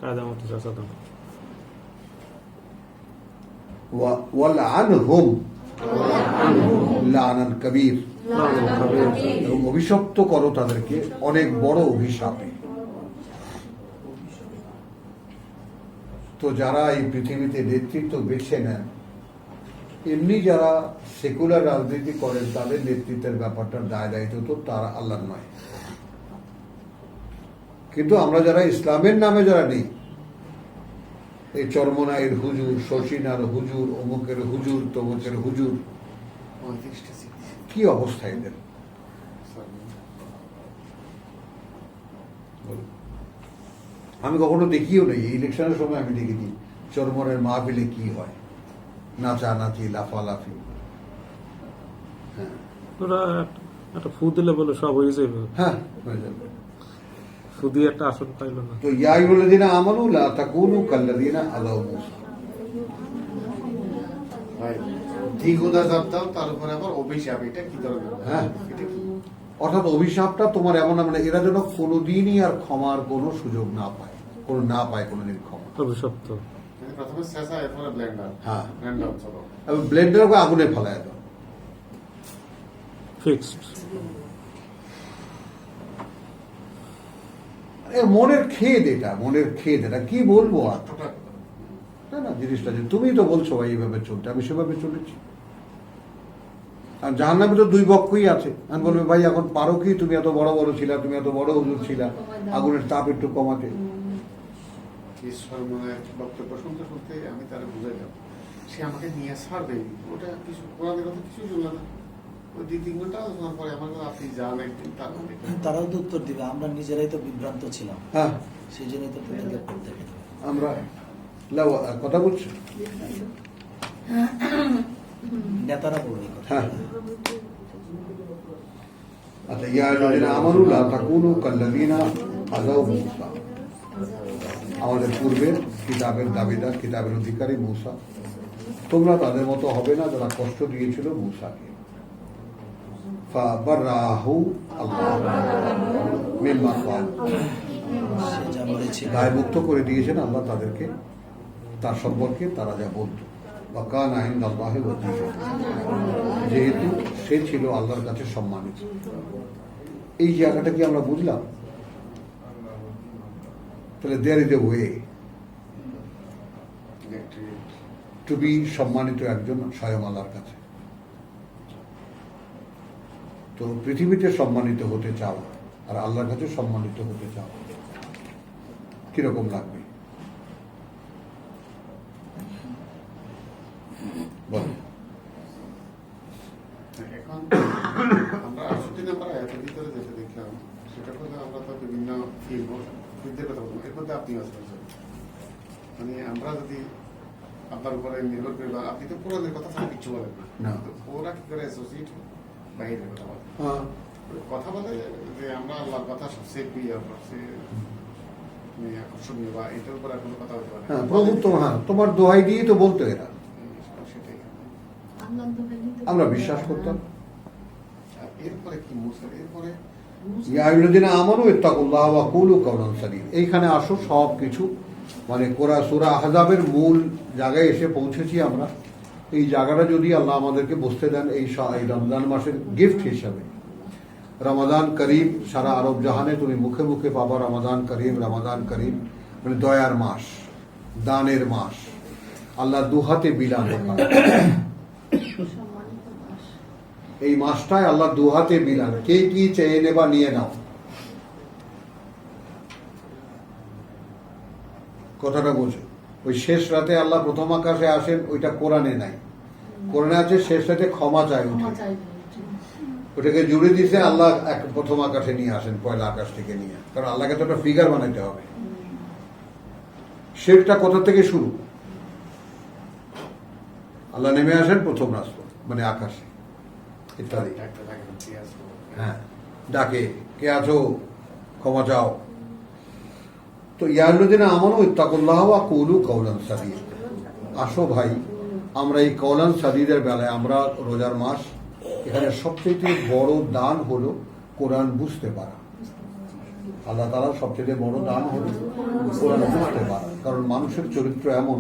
কায়দা মতো চাচা দাও। ওয়ালআনহুম লানান কবীর, এবং অভিশপ্ত করো তাদেরকে অনেক বড় অভিশাপে। তো যারা এই পৃথিবীতে নেতৃত্ব বেছে নেন, এমনি যারা সেকুলার রাজনীতি করেন, তাদের নেতৃত্বের ব্যাপারটার দায় দায়িত্ব তো তারা আল্লাহর নয়। কিন্তু আমরা যারা ইসলামের নামে যারা নেই, এই চরমনাইয়ের হুজুর, শশীনার হুজুর, অমুকের হুজুর, তমুকের হুজুর, কি অবস্থা এদের? আমি কখনো দেখিও নেই, ইলেকশনের সময় আমি দেখেছি চরমনের মাহফিলে কি হয়, নাচানাচি, লাফালাফি। হ্যাঁ ওরা একটা ফু দিলে বলে সব হয়ে যাবে। হ্যাঁ, হয়ে যাবে। ফু দিয়ে একটা আসন পাইল না। তো ইয়া আইয়ুহাল্লাযীনা আমানু লা তাকুনু কাল্লাযীনা আযাউ মূসা। ভাই দ্বিগুণ আযাব দাও, তার উপরে আবার অভিশাপ। এটা কি ধরনের? হ্যাঁ। এটা কি? অর্থাৎ অভিশাপটা তোমার এমন, মানে এরা যেন কোনোদিনই আর ক্ষমার কোনো সুযোগ না পায়, কোনোদিন ক্ষমা। অভিশপ্ত। প্রথমে শেষা, এরপরে ব্লেন্ডার। হ্যাঁ। ব্লেন্ডার চলো। এবং ব্লেন্ডারকে আগুনে ফেলায় দাও। ফিক্সড। মনের খেদ এটা, মনের খেদ এটা, কি বলবো আর? না না, জিনিসটা যে তুমি তো বলছো ভাই এইভাবে চলতে, আমি সেভাবে চলেছি। আর জাহান্নামে তো দুই পক্ষই আছে। আমি বলবো ভাই এখন পারো কি, তুমি এত বড় বড় ছিলা, তুমি এত বড় হুজুর ছিলা, আগুনের তাপ একটু কমাতে। ঈশ্বর মনে বক্তব্য শুনতে শুনতে আমি তারা বুঝাইলাম, সে আমাকে নিয়ে ছাড়বে, ওটা কিছু কোরআনের কথা কিছু শুনল না। ওই 2-3 ঘন্টা আলোচনার পরে আমার কথা, আপনি যান একদিন, তারাও তো উত্তর দিবে, আমরা নিজেরাই তো বিভ্রান্ত ছিলাম। হ্যাঁ, সেই জন্যই তো তাদেরকে করতে হবে। আমরা কথা বলছি। নেতারা বলবে এই কথা। হ্যাঁ, আচ্ছা, ইয়া আইয়ুহাল্লাযীনা আমানু লা তাকুনু কাল্লাযীনা আযাউ মূসা। আমাদের পূর্বের কিতাবের দাবিদার, কিতাবের অধিকারী মূসা, তোমরা তাদের মতো হবে না যারা কষ্ট দিয়েছিল মূসাকে। ফাবাররাহু আল্লাহ মিম্মা ক্বাল। সে যা বলেছিল, দায়মুক্ত করে দিয়েছেন আল্লাহ তাদেরকে তার সম্পর্কে তারা যা বলত। ওয়া কানা ইনদাল্লাহি ওয়াজিহা, যেহেতু সে ছিল আল্লাহর কাছে সম্মানিত। এই জায়গাটা কি আমরা বুঝলাম? তাহলে there is a way to be সম্মানিত একজন স্বয়ং আল্লাহর কাছে। তো পৃথিবীতে সম্মানিত হতে চাও আর আল্লাহর কাছে সম্মানিত হতে চাও, কিরকম লাগবে বল? এখন এখন আমরা 68 নাম্বার আয়াতের ভিতরে যেটা দেখলাম সেটা হলো আমরা তো বিভিন্ন ফিল্ডের কথা বললাম, এর মধ্যে আপনি আসবেন মানে আমরা যদি আপনার উপরে নির্ভর করি, আপনি তো কোরআনের কথা ছাড়া কিছু বলেন না। না, তো ওরা কি করে অ্যাসোসিয়েট বাইরের কথা বলে, হ্যাঁ, কথা বলে যে আমরা আল্লাহর কথা সবচেয়ে প্রিয়, সবচেয়ে আকর্ষণীয়, বা এটার উপর আর কোনো কথা হতে পারে হ্যাঁ, প্রভু তো হ্যাঁ তোমার দোহাই দিয়ে তো বলতো এরা, সেটাই। আমরা বিশ্বাস করতাম। আর এরপরে কি মুসা, এরপরে ইয়া আইয়ুহাল্লাযীনা আমানু ইত্তাকুল্লাহ ওয়া কুলু কাওলান সাদীদ। এইখানে আসো সব কিছু মানে সূরা আহজাবের মূল জায়গায় এসে পৌঁছেছি আমরা। এই জায়গাটা যদি আল্লাহ আমাদেরকে বসতে দেন এই রমজান মাসের গিফট হিসাবে, রমাদান করিম সারা আরব জাহানে তুমি মুখে মুখে পাবা রমাদান করিম, রমাদান করিম মানে দয়ার মাস, দানের মাস, আল্লাহ দুহাতে বিলান রাখা। এই মাসটায় আল্লাহ দুহাতে বিলান, কে কি চেয়ে নেবা নিয়ে নাও। কথাটা বোঝো, ওই শেষ রাতে আল্লাহ প্রথম আকাশে আসেন, ওইটা কোরআনে নাই। কোরআনে আছে শেষ রাতে ক্ষমা চাই উঠে, ওটাকে জুড়ে দিছে আল্লাহ এক প্রথম আকাশে নিয়ে আসেন, পয়লা আকাশ থেকে নিয়ে, কারণ আল্লাহকে তো একটা ফিগার বানাইতে হবে। শেষটা কোথা থেকে শুরু? আল্লাহ নেমে আসেন প্রথম রাষ্ট্র মানে আকাশে ইত্যাদি। ডাক্তার থাকে না, পেঁয়াজ হ্যাঁ, ডাকে কে আছো, ক্ষমা চাও। তো ইয়া আইয়ুহাল্লাযীনা আমানু ইত্তাকুল্লাহ ওয়া কুলু কাওলান সাদীদ। আসো ভাই, আমরা এই কাওলান সাদীদের বেলায়, আমরা রোজার মাস, এখানে সবচেয়ে বড় দান হলো কোরআন বুঝতে পারা। আল্লাহ তাআলা সবচেয়ে বড় দান হলো কোরআন বুঝতে পারা, কারণ মানুষের চরিত্র এমন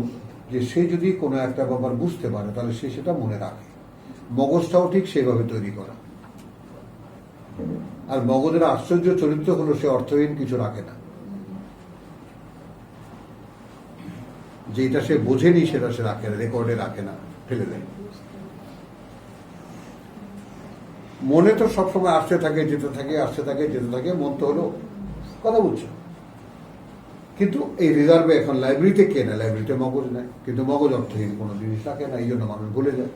যে সে যদি কোনো একটা ব্যাপার বুঝতে পারে তাহলে সে সেটা মনে রাখে। মগজটাও ঠিক সেভাবে তৈরি করা। আর মগজের আশ্চর্য চরিত্র হলো সে অর্থহীন কিছু রাখে না, যেটা সে বোঝেনি সেটা সে রাখে না, রেকর্ডে রাখে না, ফেলে দেয়। মনে তো সবসময় আসতে থাকে যেতে থাকে, আসতে থাকে যেতে থাকে, মন তো হলো কথা বুঝছো। কিন্তু এই রিজার্ভে এখন লাইব্রেরিতে কে না, লাইব্রেরিতে মগজ নেয়, কিন্তু মগজ অর্থহীন কোনো জিনিস রাখে না, এই জন্য মানুষ ভুলে যায়।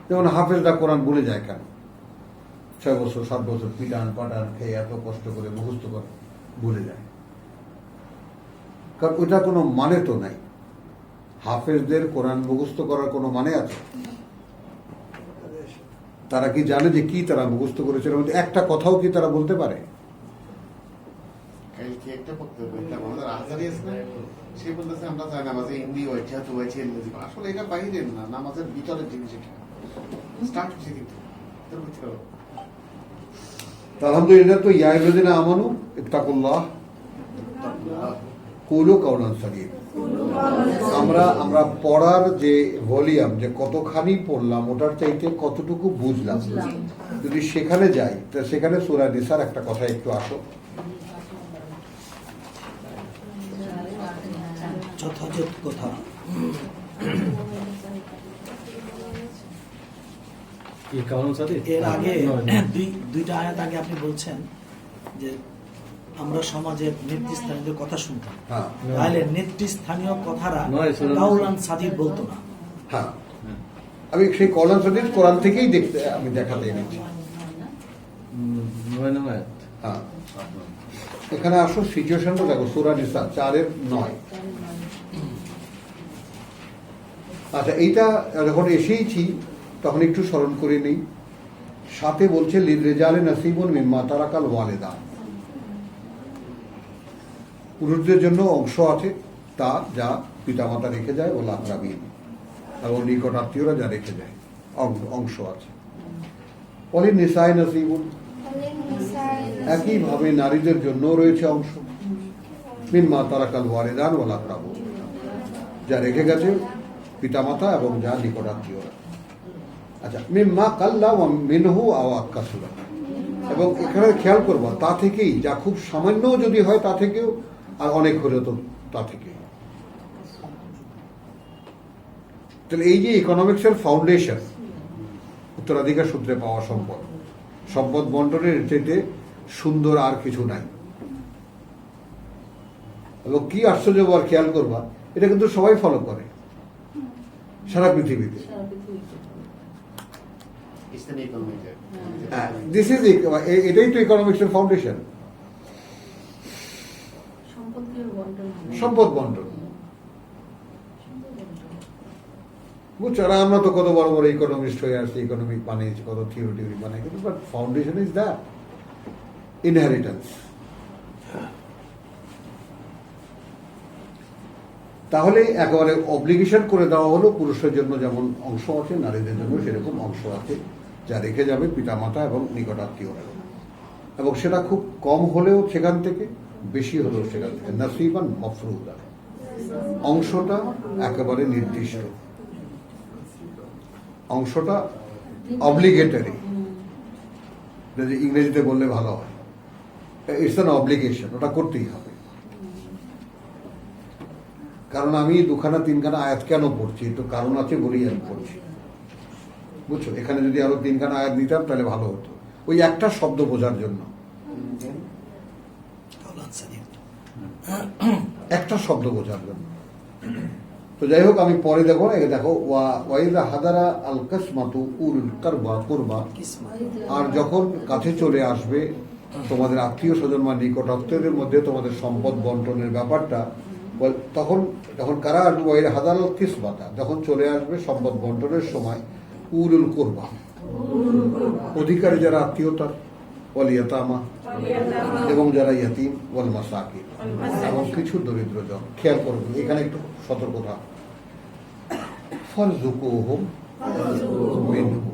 যেমন হাফেজরা কোরআন ভুলে যায় কেন? 6 বছর 7 বছর পিটান পাটান খেয়ে এত কষ্ট করে মুখস্থ করে ভুলে যায়, কারণ ওইটা কোনো মানে তো নাই। হাফেজদের কোরআন মুখস্থ করার কোনো মানে আছে? তারা কি জানে যে কি তারা মুখস্থ করেছে? এর মধ্যে একটা কথাও কি তারা বলতে পারে? কালকে একটা বক্তব্য দেখলাম, আমাদের আজারি আছে না, সে বলতেছে আমরা চাই নামাজে হিন্দি ওইটা তো ওইছে ইংরেজি। আসলে এটা বাইরের না, নামাজের ভিতরের জিনিস। এটা স্টার্ট হচ্ছে কিন্তু তোর বুঝতে পারো। আলহামদুলিল্লাহ। তো ইয়া আইয়ুহাল্লাযীনা আমানু ইত্তাকুল্লাহ কুলু কাওলান সাদীদ। আমরা পড়ার যে ভলিউম, যে কতখানি পড়লাম ওটার চাইতে কতটুকু বুঝলাম, যদি সেখানে যাই তো সেখানে সূরা নিসার একটা কথা একটু আসো। যথাযথ কথা। এর আগে দুইটা আয়াত আগে আপনি বলছেন যে আমরা সমাজের নেতৃস্থানীয়দের কথা শুনতাম, হ্যাঁ তাহলে নেতৃস্থানীয় কথারা কাওলান সাদীদ বলতো না। হ্যাঁ, আমি সেই কাওলান সাদীদ কোরআন থেকেই আমি দেখাতে এনেছি। হ্যাঁ, এখানে আসো সিচুয়েশনটা দেখো, সূরা নিসা 4:9। আচ্ছা, এইটা যখন এসেইছি তখন একটু স্মরণ করে নেই। সাথে বলছে লিররিজালি নাসিবুন মিম্মা তারাকাল ওয়ালিদান, পুরুষদের জন্য অংশ আছে তা যা পিতামাতা রেখে যায়, ও লাকরাবিন এবং নিকট আত্মীয়রা যা রেখে যায়, অংশ আছে। বলে নিসাই নাসিবুন, একইভাবে নারীদের জন্য রয়েছে অংশ। মিম্মা তারাকাল ওয়ালিদান ও লাকরাবুন, যা রেখে গেছে পিতামাতা এবং যা নিকট আত্মীয়রা। আচ্ছা, মিম্মা কাল্লা ওয়া মিনহু আও আকাসুরা, এবং এখানে খেয়াল করবো তা থেকেই, যা খুব সামান্য যদি হয় তা থেকেও, আর অনেক হলে তো তা থেকে। তাহলে এই যে ইকোনমিক্সের ফাউন্ডেশন, উত্তরাধিকার সূত্রে পাওয়া সম্পদ, সম্পদ বন্টনের চাইতে সুন্দর আর কিছু নাই। এবং কি আশ্চর্য, আর খেয়াল করবা, এটা কিন্তু সবাই ফলো করে সারা পৃথিবীতে। পাকিস্তানি ইকোনমিতে দিস ইজ এটাই তো ইকোনমিক্সের ফাউন্ডেশন, সম্পদ বন্টন। বুঝছো, আর আমরা তো কত বড় বড় ইকোনমিস্ট হয়ে আসছি, ইকোনমিক বানিয়েছি, কত থিওরি বানাই, কিন্তু but foundation is that inheritance. তাহলে একেবারে অব্লিগেশন করে দেওয়া হলো, পুরুষের জন্য যেমন অংশ আছে, নারীদের জন্য সেরকম অংশ আছে, যা রেখে যাবে পিতামাতা এবং নিকটাত্মীয়রা, এবং সেটা খুব কম হলেও সেখান থেকে, বেশি হলেও সেখান থেকে। নাসিবান মফরুদা, অংশটা একেবারে নির্দিষ্ট, অংশটা অব্লিগেটরি, যদি ইংরেজিতে বললে ভালো হয়, ইটস অ্যান অব্লিগেশন, ওটা করতেই হবে। কারণ আমি দুখানা তিনখানা আয়াত কেন পড়ছি, একটু কারণ আছে বলেই আমি পড়ছি, বুঝছো। এখানে যদি আরো তিনখানা আয়াত দিতাম তাহলে ভালো হতো, ওই একটা শব্দ বোঝার জন্য, একটা শব্দ বোঝার জন্য। তো যাই হোক, আমি পরে দেখো, দেখো ওয়াইদা হাদারা আল কাসমাতু উলুল কুরবা, আর যখন কাছে চলে আসবে তোমাদের আত্মীয় স্বজন বা নিকটাত্মীয়দের মধ্যে তোমাদের সম্পদ বন্টনের ব্যাপারটা, তখন কারা আসবে? ওয়াইদা হাদার আল কিসমাতা, যখন চলে আসবে সম্পদ বন্টনের সময়, উলুল কুরবা, অধিকারী যারা আত্মীয়তার, ওয়াল ইয়াতামা, এবং যারা ইয়াতিম, ওয়াল মাসাকিন, এবং কিছু দরিদ্রজন। খেয়াল করবেন, এখানে একটু সতর্কতা, ফারজুকুহুম মিনহু,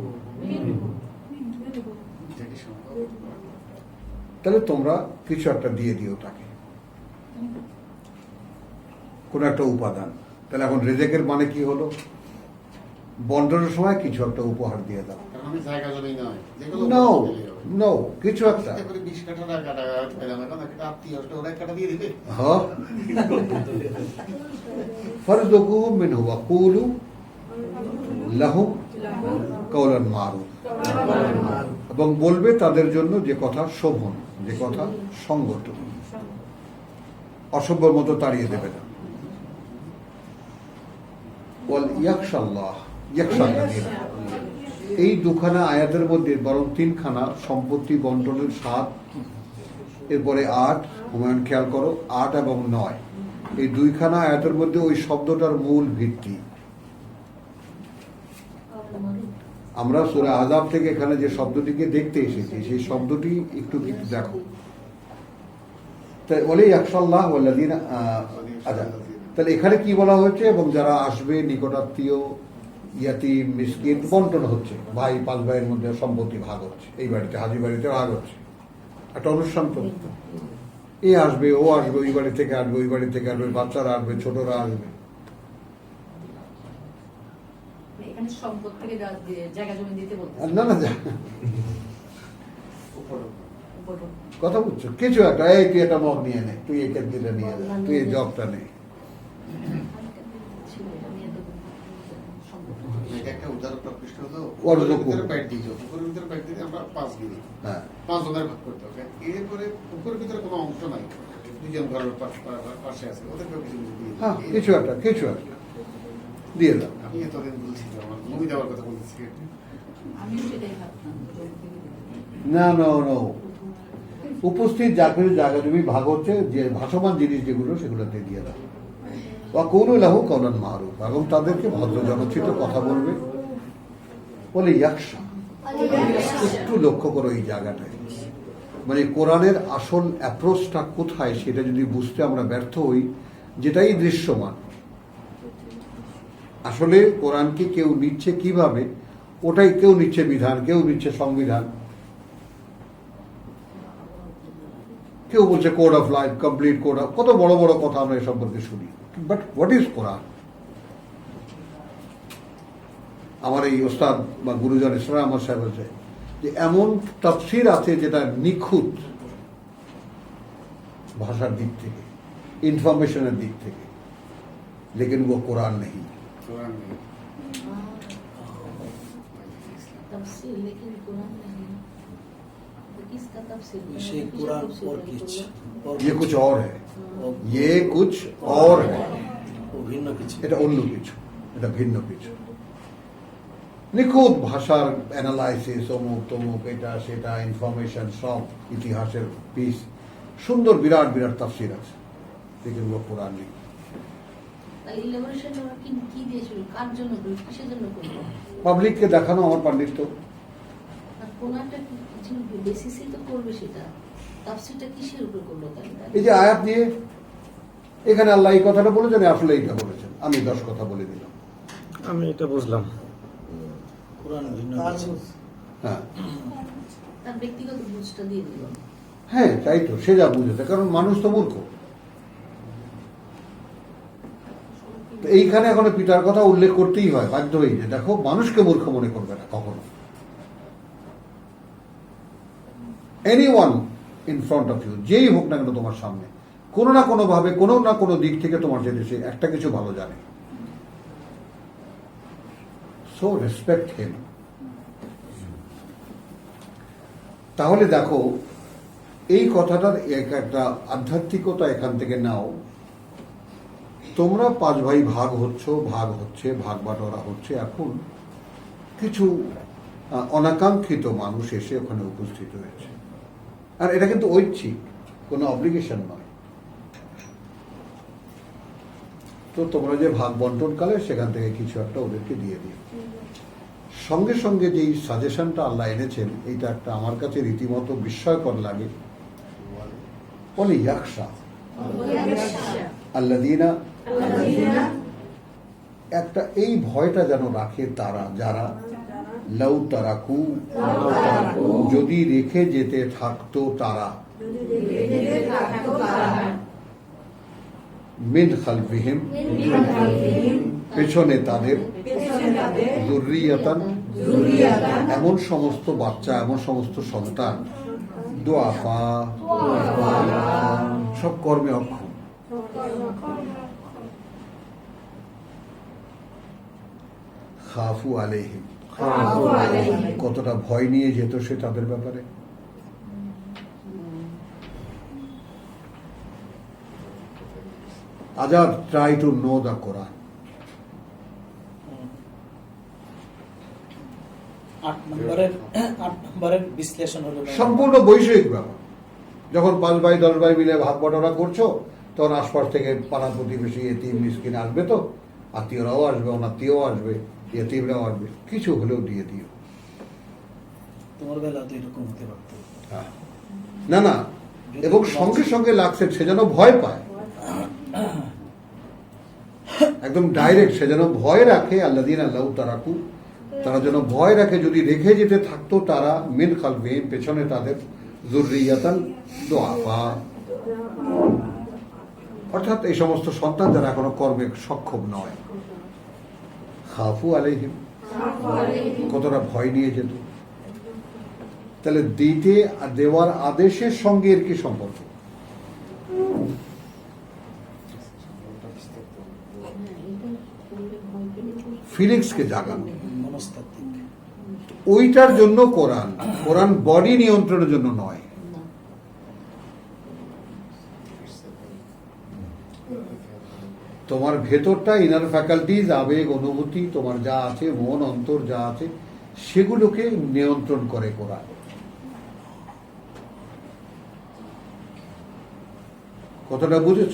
তাহলে তোমরা কিছু একটা দিয়ে দিও তাকে, কোন একটা উপাদান। তাহলে এখন রিজেকের মানে কি হলো? বন্টনের সময় কিছু একটা উপহার দিয়ে দাও। আমি জায়গা জমি নয়, যেগুলো নো নো, কিছু একটা, 20 কাঠা না কাটা পেলাম, এখন একটা আত্মীয় ওরা এক কাটা দিয়ে দিবে। হ্যাঁ, ফারজুকুহুম মিনহু ওয়া কুলু লাহুম কাওলান মারুফ, এবং বলবে তাদের জন্য যে কথা শোভন, যে কথা সঙ্গত, অসভ্যর মতো তাড়িয়ে দেবে না। ওয়াল ইয়াখশাল্লাহ, ইয়াখশাল্লাযীনা, এই দুখানা আয়াতের মধ্যে বরং তিনখানা সম্পত্তি বন্টনের 7, এরপরে 8, হুমায়ুন খেয়াল করো, 8 এবং 9, এই দুইখানা আয়াতের মধ্যে ওই শব্দটার মূল ভিত্তি। আমরা সূরা আযাব থেকে এখানে যে শব্দটিকে দেখতে এসেছি, সেই শব্দটি একটু কিন্তু দেখো। তাই ওয়ালি ইয়াখশাল্লাহ ওয়াল্লাযীনা, আচ্ছা, তাহলে এখানে কি বলা হয়েছে? এবং যারা আসবে, নিকটাত্মীয়, ইয়াতিম, মিসকিন, বন্টন হচ্ছে, ভাই 5 ভাইয়ের মধ্যে সম্পত্তি ভাগ হচ্ছে, এই বাড়িতে, হাজি বাড়িতে ভাগ হচ্ছে, একটা অনুষ্ঠান তো, এ আসবে, ও আসবে, ওই বাড়ি থেকে আসবে, ওই বাড়ি থেকে আসবে, বাচ্চারা আসবে, ছোটরা আসবে। এখানে সম্পদ থেকে জায়গা জমি দিতে বলতে না না, কথা বুঝছো, কিছু একটা, এই তুই একটা মগ নিয়ে নে, তুই এই কেন্দ্রটা নিয়ে যা, তুই এই জবটা নে। এটা একটা উদাহরণ প্রকৃষ্ট হলো, ওয়ারজুকু। ভিতরে ব্যাট দিয়েছে, পুকুরের ভিতরে ব্যাট দিতে আমরা 5 দিই, হ্যাঁ, 5 জনের ভাগ করতে হবে। এরপরে পুকুরের ভিতরে কোনো অংশ নাই, 2জন ঘরের পাশে আছে, ওদেরকে কিছু কিছু দিয়ে হ্যাঁ, দিই। কিছু একটা দিয়ে দাও। আমি এতদিন বলছি যে আমার জমি দেওয়ার কথা বলতেছি। আমিও সেটাই ভাবতাম। না না না, উপস্থিত যা কিছু জায়গা জমি ভাগ হচ্ছে, যে ভাসমান জিনিস যেগুলো, সেগুলোতে দিয়ে দাও। ওয়া কুলু লাহু কাওলান মারুফ, এবং তাদেরকে ভদ্র জনচিত কথা বলবে। বলে ইয়াকশা, একটু লক্ষ্য করো এই জায়গাটায়, মানে কোরআনের আসল অ্যাপ্রোচটা কোথায় সেটা যদি বুঝতে আমরা ব্যর্থ হই, যেটাই দৃশ্যমান, আসলে কোরআনকে কেউ নিচ্ছে কিভাবে, ওটাই, কেউ নিচ্ছে বিধান, কেউ নিচ্ছে সংবিধান, কেউ বলছে code of life, complete code of, কত বড় বড় কথা আমরা এ সম্পর্কে শুনি। বাট হোয়াট ইজ কোরআন? আমার এই ওস্তাদ বা গুরুজন ইসলাম আমার সাহেব বলছে যে এমন তাফসীর আছে যেটা নিখুঁত ভাষার দিক থেকে, ইনফরমেশনের দিক থেকে, লেকিন ও কোরআন নেই। কোরআন নেই। तफसीर लेकिन कुरान नहीं है। तो किसका तफसीर? সেই কোরআন और किछ, ये कुछ और है, ये कुछ और है, ও ভিন্ন কিছু। এটা অন্য কিছু, এটা ভিন্ন কিছু। নিখুঁত ভাষার অ্যানালাইসিস, অমুক তমুক, এটা সেটা, ইনফরমেশন, সব ইতিহাসের পিস, সুন্দর বিরাট বিরাট তাফসির আছে, যেগুলো কোরআন নেই। তাহলে ইলাবোরেশন ওরা কি দিয়ে শুরু, কার জন্য করবে, কিসের জন্য করবে? পাবলিককে দেখানো আমার পাণ্ডিত্য। আর কোন একটা কিছু বেসিসই তো করবে সেটা। তাফসীরটা কিসের উপর করলো তাহলে? এই যে আয়াত নিয়ে এখানে আল্লাহ এই কথাটা বলেছেন, আসলে এইটা বলেছেন, আমি 10 কথা বলে দিলাম। আমি এটা বুঝলাম। কোরআন ভিন্ন কিছু। হ্যাঁ তার ব্যক্তিগত বুঝটা দিয়ে দিল। হ্যাঁ, তাই তো, সে যা বুঝেছে, কারণ মানুষ তো মূর্খ। তো এইখানে এখন পিতার কথা উল্লেখ করতেই হয় বাধ্য হয়ে, যে দেখো মানুষকে মূর্খ মনে করবে না কখনো। Anyone in front of you, যেই হোক না কেন তোমার সামনে, কোনো না কোনো ভাবে, কোনো না কোনো দিক থেকে তোমার যেতে সে একটা কিছু ভালো জানে। সো রেসপেক্ট হিম। তাহলে দেখো, এই কথাটার একটা আধ্যাত্মিকতা এখান থেকে নাও। তোমরা 5 ভাই ভাগ হচ্ছে, ভাগ বাটোয়ারা হচ্ছে। এখন কিছু অনাকাঙ্ক্ষিত মানুষ এসে ওখানে উপস্থিত হয়েছে, আর এটা কিন্তু ঐচ্ছিক, কোনো অব্লিগেশন নয়। তো তোমরা যে ভাগ বন্টনকালে সেখান থেকে কিছু একটা ওদেরকে দিয়ে দিও। সঙ্গে সঙ্গে যেই সাজেশনটা আল্লাহ এনেছেন, এইটা একটা আমার কাছে রীতিমতো বিস্ময়কর লাগে। বলে ইয়াকশা আল্লাযীনা, একটা এই ভয়টা যেন রাখে তারা, যারা লাউ তারাকু, যদি রেখে যেতে থাকতো তারা, মিন খালফিহিম, পেছনে তাদের, যুররিয়াতান, এমন সমস্ত বাচ্চা, এমন সমস্ত সন্তান, দুআফা, সব কর্মে অক্ষম। খাফু আলাইহিম, কতটা ভয় নিয়ে যেত সে তাদের ব্যাপারে। Azad try to know the Quran. 8 নম্বরের বিশ্লেষণ হলো সম্পূর্ণ বৈষয়িক ব্যাপার। যখন 5 ভাই 10 ভাই মিলে ভাগ বটরা করছো, তখন আশপাশ থেকে পাড়া প্রতিবেশী এতিম মিসকিন আসবে, তো আত্মীয়রাও আসবে, অনাত্মীয়ও আসবে, এতিমরাও আসবে, কিছু হলেও দিয়ে দিও। তোমার বেলা তো এরকম হতে পারতো। না না, এবং সঙ্গে সঙ্গে লাগছে সে যেন ভয় পায়, একদম ডাইরেক্ট সে যেন ভয় রাখে। আল্লাযীনা লাউ তারাকু, তারা যেন ভয় রাখে যদি রেখে যেতে থাকতো তারা, মিন খালফিহিম, পেছনে তাদের, যুররিয়াতান দুআফা, অর্থাৎ এই সমস্ত সন্তান যারা এখনো কর্মে সক্ষম নয়। খাফু আলাইহিম, কতটা ভয় নিয়ে যেত। তাহলে দিতে দেওয়ার আদেশের সঙ্গে এর কি সম্পর্ক? ফিলিংসকে জাগানো, মনস্তাত্ত্বিক। ওইটার জন্য কোরআন। কোরআন বডি নিয়ন্ত্রণের জন্য নয়। তোমার ভেতরটা, ইনার ফ্যাকাল্টিজ, আবেগ, অনুভূতি, তোমার যা আছে, মন অন্তর যা আছে, সেগুলোকে নিয়ন্ত্রণ করে কোরআন। কথাটা বুঝেছ?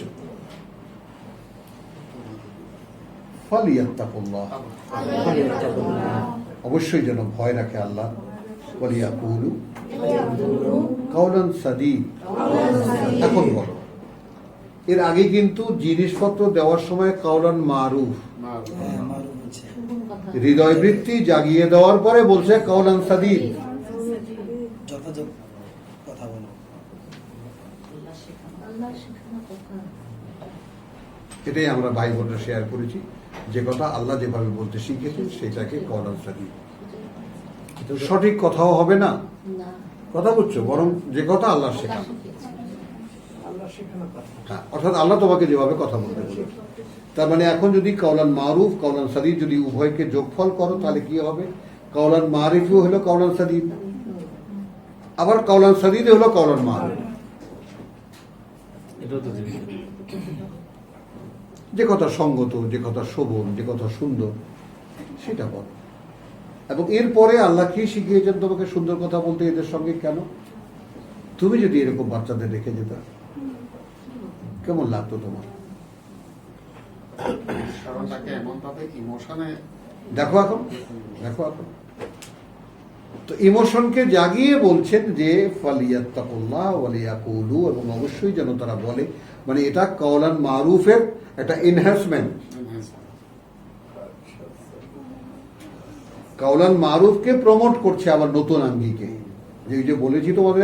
ফালিয়াত্তাকুল্লাহ, অবশ্যই যেন ভয় রাখে আল্লাহ। ওয়ালিয়াকুলু কাওলান সাদীদ। এখন বলো, এর আগে কিন্তু জিনিসপত্র দেওয়ার সময় কাওলান মারুফ, হ্যাঁ, মারুফ হচ্ছে। হৃদয়বৃত্তি জাগিয়ে দেওয়ার পরে বলছে কাওলান সাদীদ। যথাযথ কথা বলো। আল্লাহ শেখানো কথা। এটাই আমরা ভাই বোনরা শেয়ার করেছি, যে কথা আল্লাহ যেভাবে বলতে শিখেছেন সেটাকে কাওলান সাদীদ। সঠিক কথাও হবে না, না, কথা বুঝছো, বরং যে কথা আল্লাহ আল্লাহ শেখানো। শিখিয়েছে। হ্যাঁ, অর্থাৎ আল্লাহ তোমাকে যেভাবে কথা বলতে বলে। তার মানে এখন যদি কাওলান মারুফ, কাওলান সাদীদ যদি উভয়কে যোগফল করো, তাহলে কি হবে? কাওলান মারিফও হলো কাওলান সাদীদ, আবার কাওলান সাদীদ হলো কাওলান মারুফ। এটাও তো জিনিস। যে কথা সঙ্গত, যে কথা শোভন, যে কথা সুন্দর, সেটা বলো। এবং এরপরে আল্লাহ কি শিখিয়েছেন তোমাকে সুন্দর কথা বলতে এদের সঙ্গে কেন? তুমি যদি এরকম বাচ্চাদের রেখে যেত কেমন লাগতো তোমার? কারণ তাকে এমন ভাবে ইমোশনে দেখো এখন তো ইমোশনকে জাগিয়ে বলছেন যে ফালিয়াত্তাকুল্লাহ ওয়ালিয়াকুলু, এবং অবশ্যই যেন তারা বলে, মানে এটা কওলান মারুফের একটা এনহ্যান্সমেন্ট। কওলান মারুফকে প্রমোট করছে আবার নতুন আঙ্গিকে, যে বলেছি তোমাদের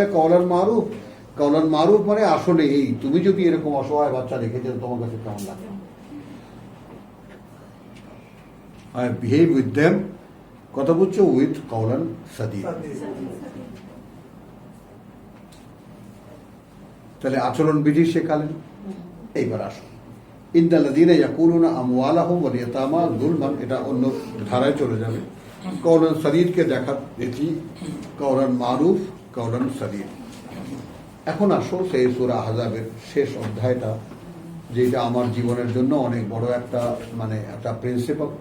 কওলান মারুফ মানে আসলে এই, তুমি যদি এরকম অসহায় বাচ্চা রেখে যেন তোমার কাছে কেমন লাগে। I behave with them, কথা বলছো উইথ কওলান সাদিদ। তাহলে আচরণ বিধি শেখালেন। এইবার আসুন, ইন্নাল্লাযীনা ইয়াকুলুনা আমওয়ালাহুম ওয়াল ইয়াতামা যুলমান, এটা অন্য ধারায় চলে যাবে। কওলান সাদিদকে দেখা দেখি, কওলান মারুফ, কওলান সাদিদ। এখন আসো সেই সূরা আহজাবের শেষ অধ্যায়টা, যেটা আমার জীবনের জন্য অনেক বড় একটা মানে একটা প্রিন্সিপাল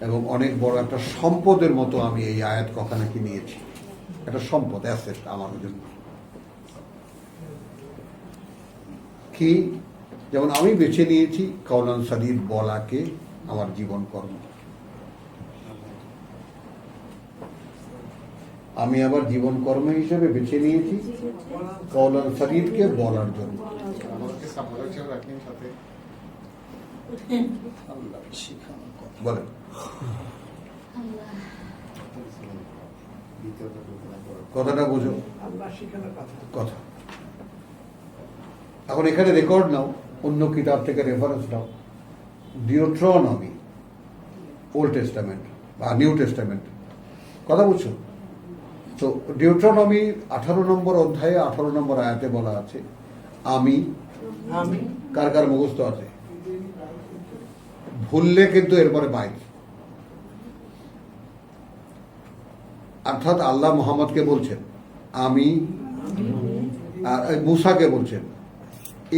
এবং অনেক বড় একটা সম্পদের মতো আমি এই আয়াত কথানাকি নিয়েছি। একটা সম্পদ, অ্যাসেট আমার জন্য। কি? যেমন আমি বেছে নিয়েছি কওলান সাদিদ বলাকে আমার জীবন কর্ম। আমি আবার জীবন কর্ম হিসেবে বেছে নিয়েছি কওলান সাদিদকে বলার জন্য। আমাদেরকে সাপোর্ট হিসেবে রাখেন সাথে। আল্লাহর শিখানোর কথা। বলেন আল্লাহ কথাটা বুঝো, কথা। এখন এখানে রেকর্ড নাও, অন্য কিতাব থেকে রেফারেন্স নাও। ডিউট্রোনমি, ওল্ড টেস্টামেন্ট বা নিউ টেস্টামেন্ট, কথা বুঝছো তো? ডিউট্রোনমি 18 নম্বর অধ্যায়ে 18 নম্বর আয়াতে বলা আছে আমি। কার কার মুখস্থ আছে? ভুললে কিন্তু এরপরে বাইক। অর্থাৎ আল্লাহ মুহাম্মদকে বলছেন আমি, আর মুসাকে বলছেন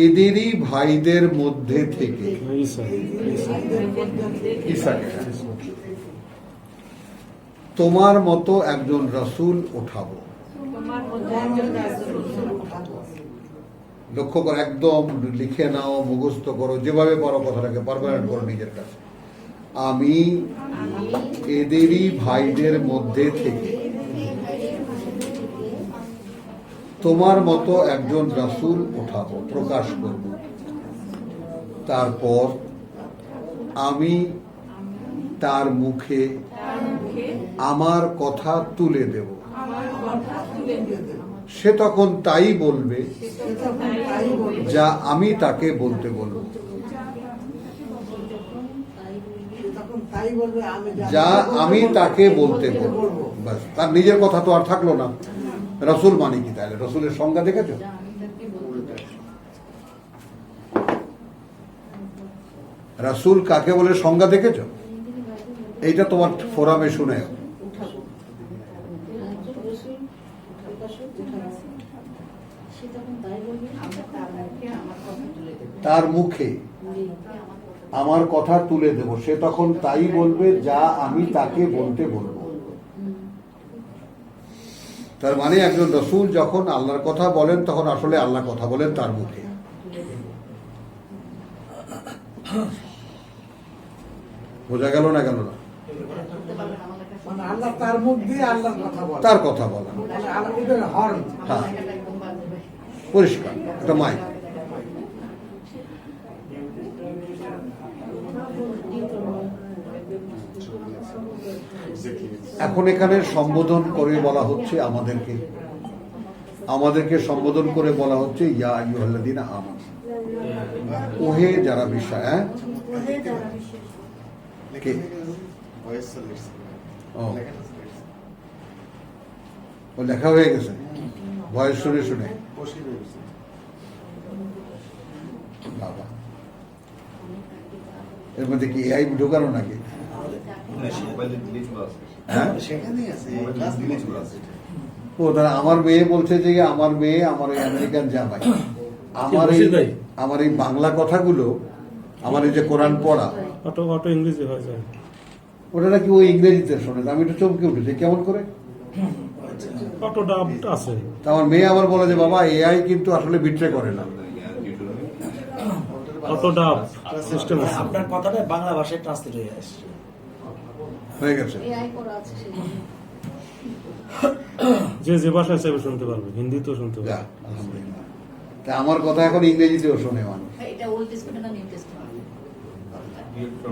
এদেরই ভাইদের মধ্যে থেকে, ঈসাকে, তোমার মতো একজন রাসূল ওঠাবো। লক্ষ্য করো, একদম লিখে নাও, মুখস্থ করো, যেভাবে পারো কথাটাকে পার্মানেন্ট করো নিজের কাছে। আমি এদেরই ভাইদের মধ্যে থেকে তোমার মতো একজন রাসূল ওঠাবো, প্রকাশ করব। তারপর আমি তার মুখে আমার কথা তুলে দেব, সে তখন তাই বলবে যা আমি তাকে বলতে বলবো। যা আমি তাকে বলতে বলবো, বাস। তার নিজের কথা তো আর থাকলো না। রাসূল মানে কি তাহলে? রাসূলের সংজ্ঞা দেখেছো? রাসূল কাকে বলে সংজ্ঞা দেখেছো? এইটা তোমার ফোরামে শুনে তার মুখে আমার কথা তুলে দেব, সে তখন তাই বলবে যা আমি তাকে বলতে বলবো। তার মানে একজন রাসূল যখন আল্লাহর কথা বলেন তখন আসলে আল্লাহ কথা বলেন তার মুখে। বোঝা গেল না? গেল না? আল্লাহ তার মুখ দিয়ে আল্লাহর কথা বলে, তার কথা বলা, হ্যাঁ, পরিষ্কার একটা মাইক। এখন এখানে সম্বোধন করে বলা হচ্ছে আমাদেরকে সম্বোধন করে বলা হচ্ছে ইয়া আইয়ুহাল্লাযীনা আমানু, ওহে যারা বিশ্বাস। হ্যাঁ, কে? ও লেখা হয়ে গেছে, ভয়েস শুনে শুনে। বাবা, এর মধ্যে কি এআই ঢোকানো নাকি? ও তারা আমার মেয়ে বলছে যে আমার মেয়ে আমার এই আমেরিকান জামাই, আমার এই বাংলা কথাগুলো, আমার এই যে কোরআন পড়া, অটো ইংরেজি হয়ে যায়। ওটা নাকি ওই ইংরেজিতে শোনে, আমি একটু চমকে উঠেছি, কেমন করে? অটো ডাবড আছে। তা আমার মেয়ে আবার বলে যে বাবা এআই কিন্তু আসলে বিট্রে করে না। অটো ডাব সিস্টেম আছে। আপনার কথাটা বাংলা ভাষায় ট্রান্সলেট হয়ে আসছে। হয়ে গেছে। এআই করা আছে সেজন্য। যে যে ভাষায় চাইবে শুনতে পারবে, হিন্দিতেও শুনতে যা, পারবে। আলহামদুলিল্লাহ। তা আমার কথা এখন ইংরেজিতেও শোনে মানুষ। এটা ওল্ড টেস্টামেন্ট না নিউ টেস্টামেন্ট?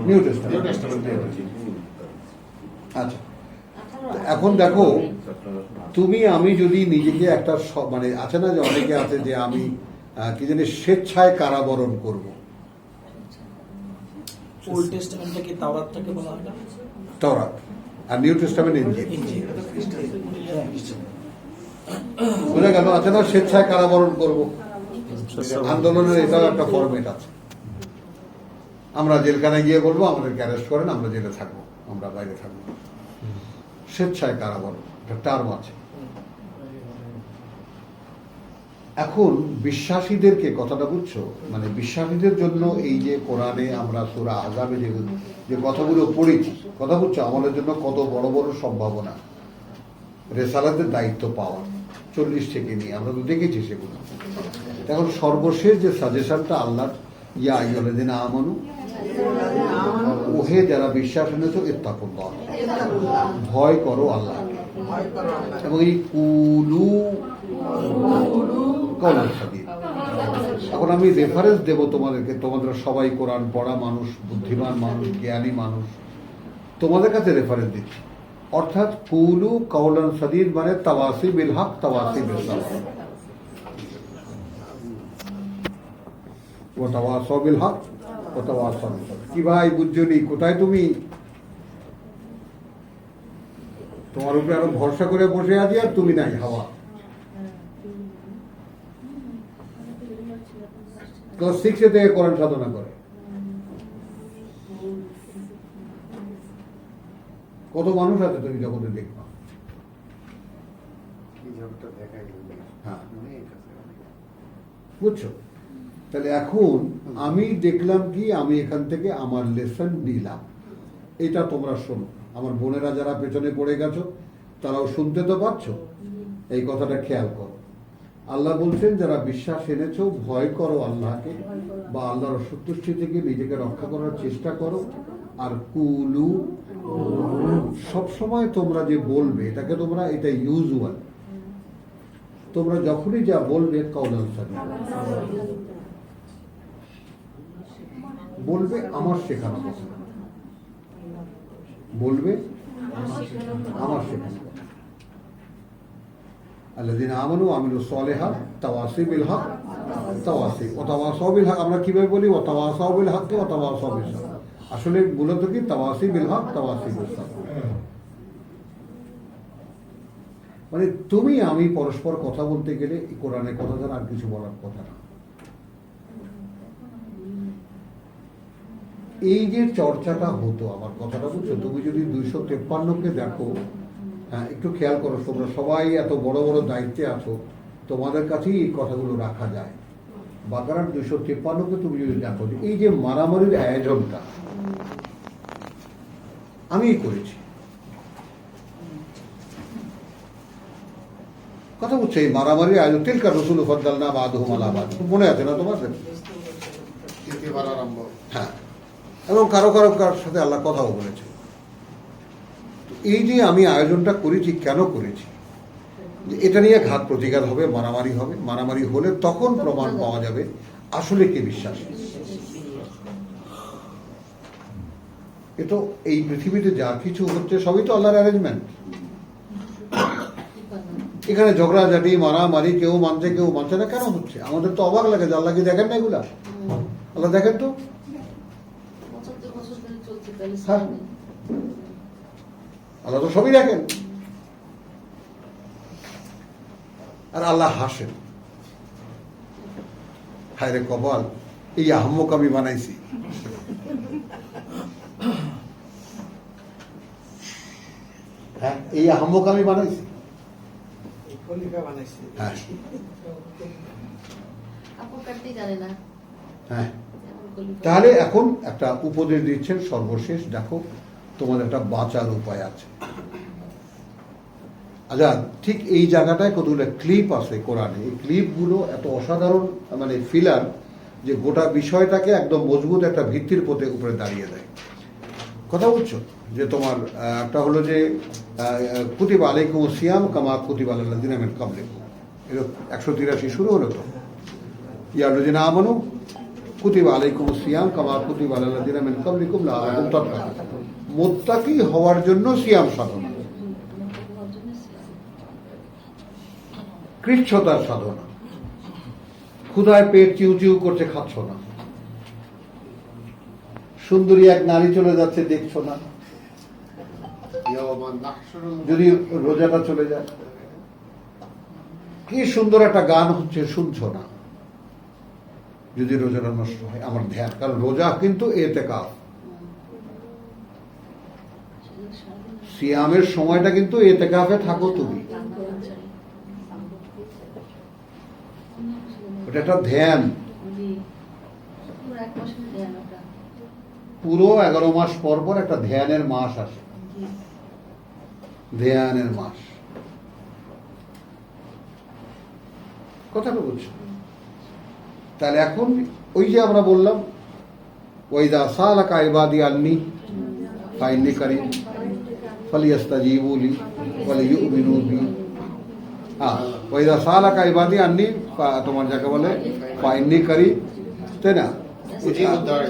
New testament. আচ্ছা, এখন দেখো, তুমি আমি যদি নিজেকে একটা মানে আছে না যে অনেকে আছে যে আমি কি জানি স্বেচ্ছায় কারাবরণ করব, ওল্ড টেস্টামেন্টটা কি তাওরাতটাকে বলা হয় না? তাওরাত, আর নিউ টেস্টামেন্ট ইনজিল। ইনজিল। বুঝা গেল? আছে না স্বেচ্ছায় কারাবরণ করব, আন্দোলনের এটাও একটা ফরম্যাট আছে। আমরা জেলখানায় গিয়ে বলবো আমাদেরকে অ্যারেস্ট করেন, আমরা জেলে থাকবো, আমরা বাইরে থাকবো। স্বেচ্ছায় কারাবরণ একটা টার্ম আছে। এখন বিশ্বাসীদেরকে, কথাটা বুঝছো, মানে বিশ্বাসীদের জন্য এই যে কোরআনে আমরা সূরা আহজাবে যে কথাগুলো পড়েছি, কথা বুঝছো, আমাদের জন্য কত বড় বড় সম্ভাবনা, রেসালাতের দায়িত্ব পাওয়া 40 থেকে নিয়ে আমরা তো দেখেছি সেগুলো। এখন সর্বশেষ যে সাজেশনটা আল্লাহর, ইয়া আইয়ুহাল্লাযীনা আমানু, ওহে যারা বিশ্বাস এনেছো, ইত্তাকুল্লাহ, ভয় করো আল্লাহ। এবং এই কুলু কওলান সাদীদ। এখন আমি রেফারেন্স দেব তোমাদেরকে, তোমাদের সবাই কোরআন পড়া মানুষ, বুদ্ধিমান মানুষ, জ্ঞানী মানুষ, তোমাদের কাছে রেফারেন্স দিচ্ছি। অর্থাৎ কুলু কওলান সাদীদ মানে তাওয়াসি বিল হক, তাওয়াসি বিল সাবর, ওয়া তাওয়াসাউ বিল হক ওয়া তাওয়াসাউ বিস সাবর। কি ভাই বুঝছনি? কোথায় তুমি? তোমার উপরে আরো ভরসা করে বসে আছি আর তুমি নাই, হাওয়া। ক্লাস 6 থেকে কোরআন সাধনা করে, কত মানুষ আছে তুমি জগতে দেখবা। এই জগৎটা দেখাই গেল। হ্যাঁ, অনেক আছে, অনেক। বুঝছো? তাহলে এখন আমি দেখলাম কি, আমি এখান থেকে আমার লেসন নিলাম, এটা তোমরা শোনো। আমার বোনেরা যারা পেছনে পড়ে গেছো তারাও শুনতে তো পাচ্ছ, এই কথাটা খেয়াল করো। আল্লাহ বলছেন যারা বিশ্বাস এনেছো, ভয় করো আল্লাহকে, বা আল্লাহর অসন্তুষ্টি থেকে নিজেকে রক্ষা করার চেষ্টা করো। আর কুলু, সবসময় তোমরা যে বলবে এটাকে তোমরা, এটা ইউজুয়াল, তোমরা যখনই যা বলবে কওলান সাদীদ, বলবে আমার শেখানো কথা, বলবে আমার শেখানো কথা। আল্লাযীনা আমানু ওয়া আমিলুস সালিহাত তাওয়াসি বিল হক ওয়া তাওয়াসাউ বিল হক। আমরা কিভাবে বলি? ওয়া তাওয়াসাউ বিল হক ওয়া তাওয়াসাউ বিস সাবর। আসলে মূলত কি? তাওয়াসি বিল হক, তাওয়াসি বিস সাবর। মানে তুমি আমি পরস্পর কথা বলতে গেলে কোরআনের কথা ছাড়া আর কিছু বলার কথা না। এই যে চর্চাটা হতো, আমার কথাটা বুঝছো, তুমি যদি 253-কে দেখো, হ্যাঁ একটু খেয়াল করো, তোমরা সবাই এত বড় বড় দায়িত্বে আছো, তোমাদের কাছেই এই কথাগুলো রাখা যায়। বাকারার 253-কে তুমি যদি দেখো, এই যে মারামারির আয়োজনটা আমিই করেছি, কথা বুঝছো, এই মারামারির আয়োজন, তিলকা রসুল ফাদ্দালনা বাদহুম আলা বাদ, মনে আছে না তোমাদের? তৃতীয়বার আরম্ভ। হ্যাঁ, এবং কারো কারো কারোর সাথে আল্লাহ কথাও বলেছে। এই যে আমি আয়োজনটা করেছি, কেন করেছি? এটা নিয়ে ঘাত প্রতিঘাত হবে, মারামারি হবে, মারামারি হলে তখন প্রমাণ পাওয়া যাবে আসলে কে বিশ্বাসী। এ তো এই পৃথিবীতে যা কিছু হচ্ছে সবই তো আল্লাহর অ্যারেঞ্জমেন্ট। এখানে ঝগড়াঝাটি, মারামারি, কেউ মানছে কেউ মানছে না, কেন হচ্ছে? আমাদের তো অবাক লাগে যে আল্লাহ কি দেখেন না এগুলা? আল্লাহ দেখেন তো। 75 বছর ধরে চলছে হ্যাঁ, আল্লাহ তো সবই দেখেন। আর আল্লাহ হাসেন, হায় রে কপাল, এই আহম্মক আমি বানাইছি। হ্যাঁ, এই আহম্মক আমি বানাইছি। হ্যাঁ আপু কাটতে জানে না। হ্যাঁ, তাহলে এখন একটা উপদেশ দিচ্ছেন সর্বশেষ। দেখো, তোমার একটা বাঁচার উপায় আছে। আচ্ছা, ঠিক এই জায়গাটায় কতগুলো ক্লিপ আছে কোরআনে। এই ক্লিপগুলো এত অসাধারণ মানে ফিলার যে গোটা বিষয়টাকে একদম মজবুত একটা ভিত্তির উপরে দাঁড়িয়ে দেয়। কথা বুঝছো? যে তোমার একটা হলো যে কুতিবা আলাইকুম সিয়াম কামা কুতিবা আলাল্লাযিনা মিন ক্বাবলিকুম, এটা 183 শুরু হলো তো। ইয়া আল্লাযিনা আমানু কুতিবা আলাইকুম সিয়াম কামা কুতিবা আলাল্লাযিনা মিন ক্বাবলিকুম লাআল্লাকুম তাত্তাকুন। মুত্তাকি হওয়ার জন্য সিয়াম সাধনা, কৃচ্ছতার সাধনা। ক্ষুধায় পেট চিউ চিউ করছে, খাচ্ছ না। সুন্দরী এক নারী চলে যাচ্ছে, দেখছো না। যদি রোজাটা চলে যায়, কি সুন্দর একটা গান হচ্ছে, শুনছো না। যদি রোজাটা নষ্ট হয়, আমার ধ্যান, কারণ রোজা কিন্তু এতেকাফ। সিয়ামের সময়টা কিন্তু এতেকাফে থাকো তুমি। এটা একটা ধ্যান। পুরো 11 মাস পর পর একটা ধ্যানের মাস আসে, ধ্যানের মাস। কথাটা বলছি। তাহলে এখন ওই যে আমরা বললাম ওয়াইদা সালাকা ইবাদি আন্নি ফাইন্নি কারীম ফালিয়াস্তাজিবু লি ওয়ালিয়ুমিনু বি। ওয়াইদা সালাকা ইবাদি আন্নি, তোমার যাকে বলে ফাইন্নি কারীম, তাই না?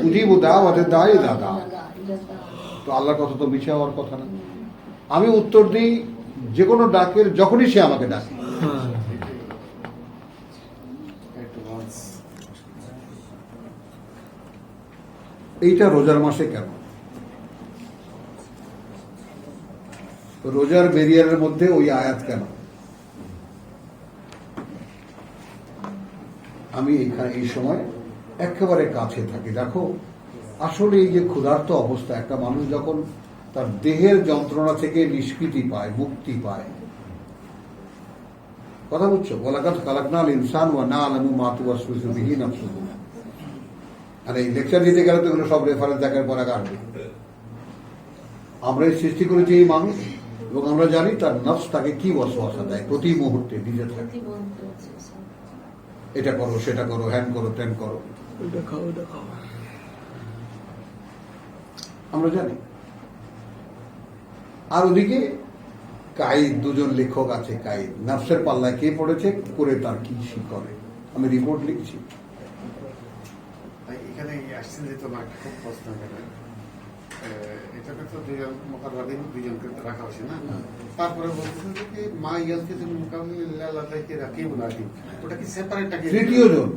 উজিবু দাওয়াতাদ দাঈ ইযা দাআ। তো আল্লাহর কথা তো মিছে হওয়ার কথা না। আমি উত্তর দিই যে কোনো ডাকের, যখনই সে আমাকে ডাকে। এইটা রোজার মাসে কেন? রোজার ব্যারিয়ারের মধ্যে ওই আয়াত কেন? আমি এখানে এই সময় একেবারে কাছে থাকি। দেখো, আসলে এই যে ক্ষুধার্ত অবস্থা, একটা মানুষ যখন তার দেহের যন্ত্রণা থেকে নিষ্কৃতি পায়, মুক্তি পায়। কথা বুঝছো? ওয়ালাকাদ খালাকনাল ইনসান ওয়া না'লামু মা তুওয়াসওয়িসু বিহি নাফসুহু। আর এই লেকচার দিতে গেলে তো এগুলো সব রেফারেন্স দেখার পর আগে আসবে। আমরাই সৃষ্টি করেছি এই মানুষ, এবং আমরা জানি তার নফস তাকে কি ওয়াসওয়াসা দেয় প্রতি মুহূর্তে, দিতে থাকে। এটা করো, সেটা করো, হ্যান করো, ত্যান করো, আমরা জানি। আর ওদিকে কাইদ, দুজন লেখক আছে কাইদ। নফসের পাল্লায় কে পড়েছে, করে তার কি করে। আমি রিপোর্ট লিখছি। এখানে আসছেন যে তোমার খুব প্রশ্ন করে, এটাকে তো দুজন মুকাররাবিন, দুজনকে রাখা হয়েছে না? তারপরে বলতেছেন যে মা ইয়ালফিযু মিন কাউলিন ইল্লা লাদাইহি রাকিবুন আতীদ। ওটা কি সেপারেট নাকি তৃতীয় জন?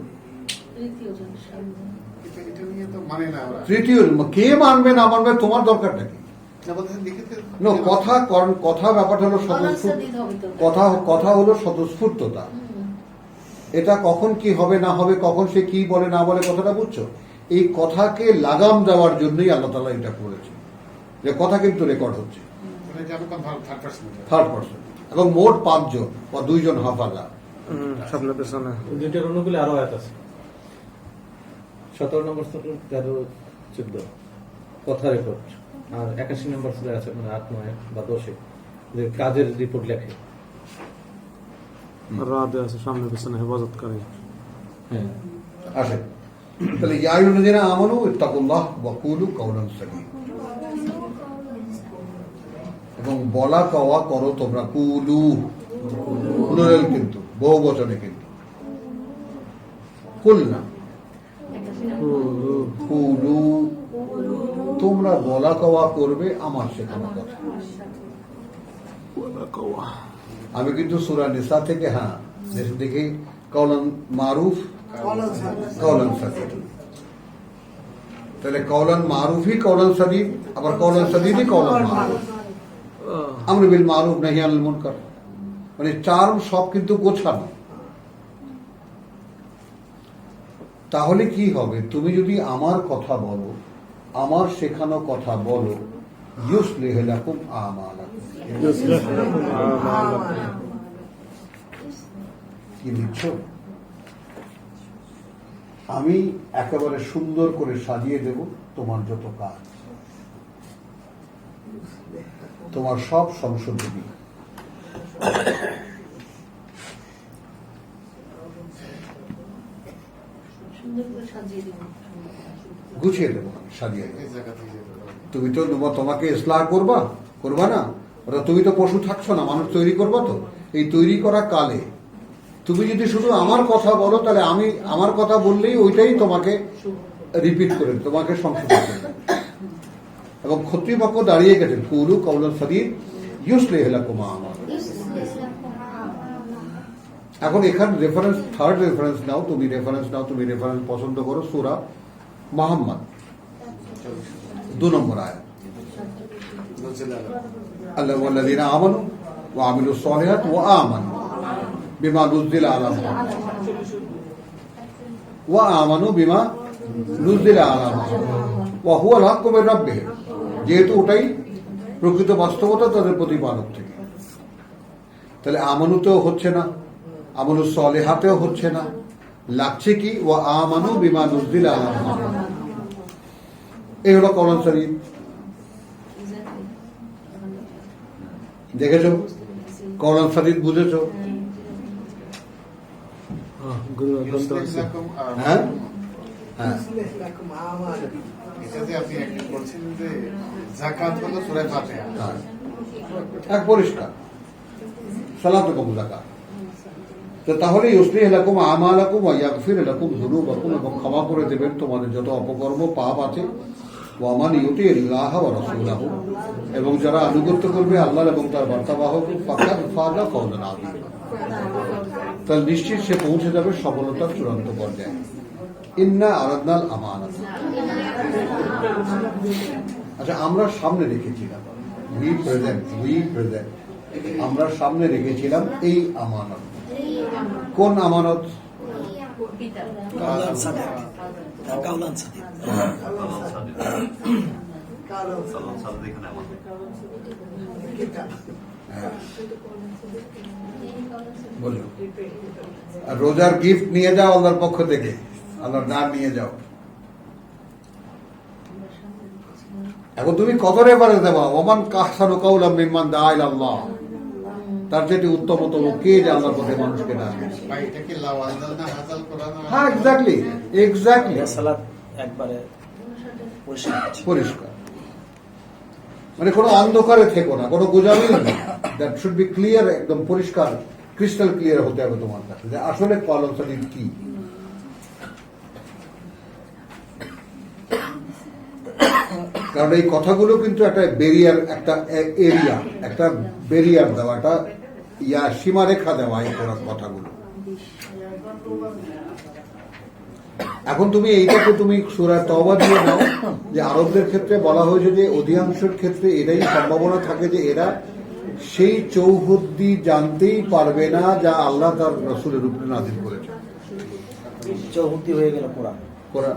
এটা নিয়ে তো মানে না ওরা। তৃতীয় জন কে মানবে না মানবে তোমার দরকারটা কি? না, বলতেছেন লিখিতে কথা ব্যাপারটা হলো কথা হলো স্বতঃস্ফূর্ততা। এটা কখন কি হবে না হবে, কখন সে কি বলে না বলে, কথাটা বুঝছো? এই কথাকে লাগাম দেওয়ার জন্যই আল্লাহ তাআলা এটা করেছে, যে কথা কিন্তু রেকর্ড হচ্ছে থার্ড পার্সন, এবং মোট 5 জন বা 2 জন হাফাজা। সামনে পেছনে দুইটার অনুকূলে আরো আয়াত আছে, 17 নম্বর 13-14 কথা রেকর্ড, আর 81 নম্বর সুরায় আছে, মানে 8, 9 বা 10 যে কাজের রিপোর্ট লেখে। রাতে আছে সামনে পেছনে হেফাজতকারী। হ্যাঁ, আসে। তাহলে ইয়া আইয়ুহাল্লাযীনা আমানু ইত্তাকুল্লাহ ওয়া কুলু কাওলান সাদীদ, এবং বলা কওয়া করো তোমরা। কুলু প্লুরাল, কিন্তু বহু বচনে, কিন্তু কুল না, কুলু। তোমরা বলা কওয়া করবে আমার শেখানো কথা। আমি কিন্তু সূরা নিসা থেকে, হ্যাঁ দেখি, কওলান মারুফ কওলান সাদীদ। তাহলে কওলান মারুফই কওলান সাদীদ, আবার কওলান সাদীদই কওলান মারুফ। আমর বিল মারুফ নাহি আনিল মুনকার, মানে টার্ম সব কিন্তু গোছানো। তাহলে কি হবে, তুমি যদি আমার কথা বলো, আমার শেখানো কথা বলো, ইউসলিহ লাকুম আমালাকুম, কি দিচ্ছ? আমি একেবারে সুন্দর করে সাজিয়ে দেব তোমার যত কাজ। তোমার সব সংশোধনী। সুন্দর করে সাজিয়ে দিব। গুছিয়ে দেবো, সাজিয়ে দেবো। এই জায়গা থেকে যেতে পারবো। তুমি তো তোমাকে ইসলাহ করবা না, ওটা তুমি তো পশু থাকছো না, মানুষ তৈরি করবা। তো এই তৈরি করা কালে তুমি যদি শুধু আমার কথা বলো, তাহলে আমি আমার কথা বললেই ওইটাই তোমাকে রিপিট করে তোমাকে সংশোধন করবে। এবং কর্তৃপক্ষ দাঁড়িয়ে গেছেন, কুলু কাউলান সাদীদ ইউসলিহ লাকুম আমালাকুম। এখন এখানে রেফারেন্স, থার্ড রেফারেন্স নাও, তুমি রেফারেন্স পছন্দ করো সূরা মুহাম্মদ 2 নম্বর আয়াত। আল্লাহ ওয়াল্লাযীনা আমানু ওয়া আমিলুস সালিহাত ওয়া আমানু বিমা নুজিলা আলা মুহাম্মাদ ওয়া আমানু বিমা নুজিলা আলা মুহাম্মাদ ওয়া হুয়াল হাক্কু মির রাব্বিহিম। যেহেতু ওটাই প্রকৃত বাস্তবতা তাদের প্রতিপালক থেকে, তাহলে আমানুতেও হচ্ছে না, আমালুস সালিহাতেও হচ্ছে না, লাগছে কি ওয়া আমানু বিমা নুজিলা আলা মুহাম্মাদ। এই হলো কোরআন শরীফ। দেখেছো কোরআন শরীফ, বুঝেছো? ইউসলিহ লাকুম হ্যাঁ আমালাকুম। হ্যাঁ, এটা যে আপনি একটা বলছেন যে যাকাত হলো সূরা ফাতিহা। হ্যাঁ। এক পরিষ্কার সালাতুকুম যাকাত। তো তাহলে ইউসলিহ লাকুম আমালাকুম ওয়া ইয়াগফির লাকুম যুনুবাকুম, এবং ক্ষমা করে দেবেন তোমাদের যত অপকর্ম পাপ আছে। ওয়া মান ইউতিল্লাহ ওয়া রাসূলাহু, এবং যারা আনুগত্য করবে আল্লাহর এবং তার বার্তাবাহক, ফাকাদ ফাজা ফাওজান আযীমা, তাহলে নিশ্চিত সে পৌঁছে যাবে সফলতার চূড়ান্ত পর্যায়ে। ইন্না আরাদনাল আমানাত। আচ্ছা, আমরা সামনে রেখেছিলাম, উই প্রেজেন্ট, আমরা সামনে রেখেছিলাম এই আমানত। কোন আমানত? কাউলান সাদিক। কাউলান সাদিক। হ্যাঁ, বলো। আর রোজার গিফট নিয়ে যাও আল্লাহর পক্ষ থেকে, আল্লাহর নাম নিয়ে যাও। এখন তুমি কত রেফারেন্স দেবা? ওমান কাহসানু কাউলাম মিম্মান দাআ ইলাল্লাহ, তার যেটি উত্তমতম কে যে আল্লাহর পথে মানুষকে ডাকে। বা এটা কি লাওয়াজালনা হাজাল কোরআন? হ্যাঁ, এক্স্যাক্টলি সালাত একবারে পরিষ্কার। মানে কোনো অন্ধকারে থেকো না, কোনো গোজামিল না। দ্যাট শুড বি ক্লিয়ার, একদম পরিষ্কার, ক্রিস্টাল ক্লিয়ার হতে হবে তোমার কাছে যে আসলে কোরআন শরীফ কি। কারণ এই কথাগুলো কিন্তু একটা ব্যারিয়ার, একটা এরিয়া, একটা ব্যারিয়ার দেওয়া, একটা সীমারেখা দেওয়া এই কথাগুলো। এখন তুমি এইটাকে তুমি সূরা তওবা দিয়ে দাও যে আরবদের ক্ষেত্রে বলা হয়েছে যে অধিকাংশের ক্ষেত্রে এটাই সম্ভাবনা থাকে যে এরা সেই চৌহদ্দি জানতেই পারবে না যা আল্লাহ তার রাসূলের উপরে নাযিল করেছে। চৌহদ্দি হয়ে গেল কোরআন। কোরআন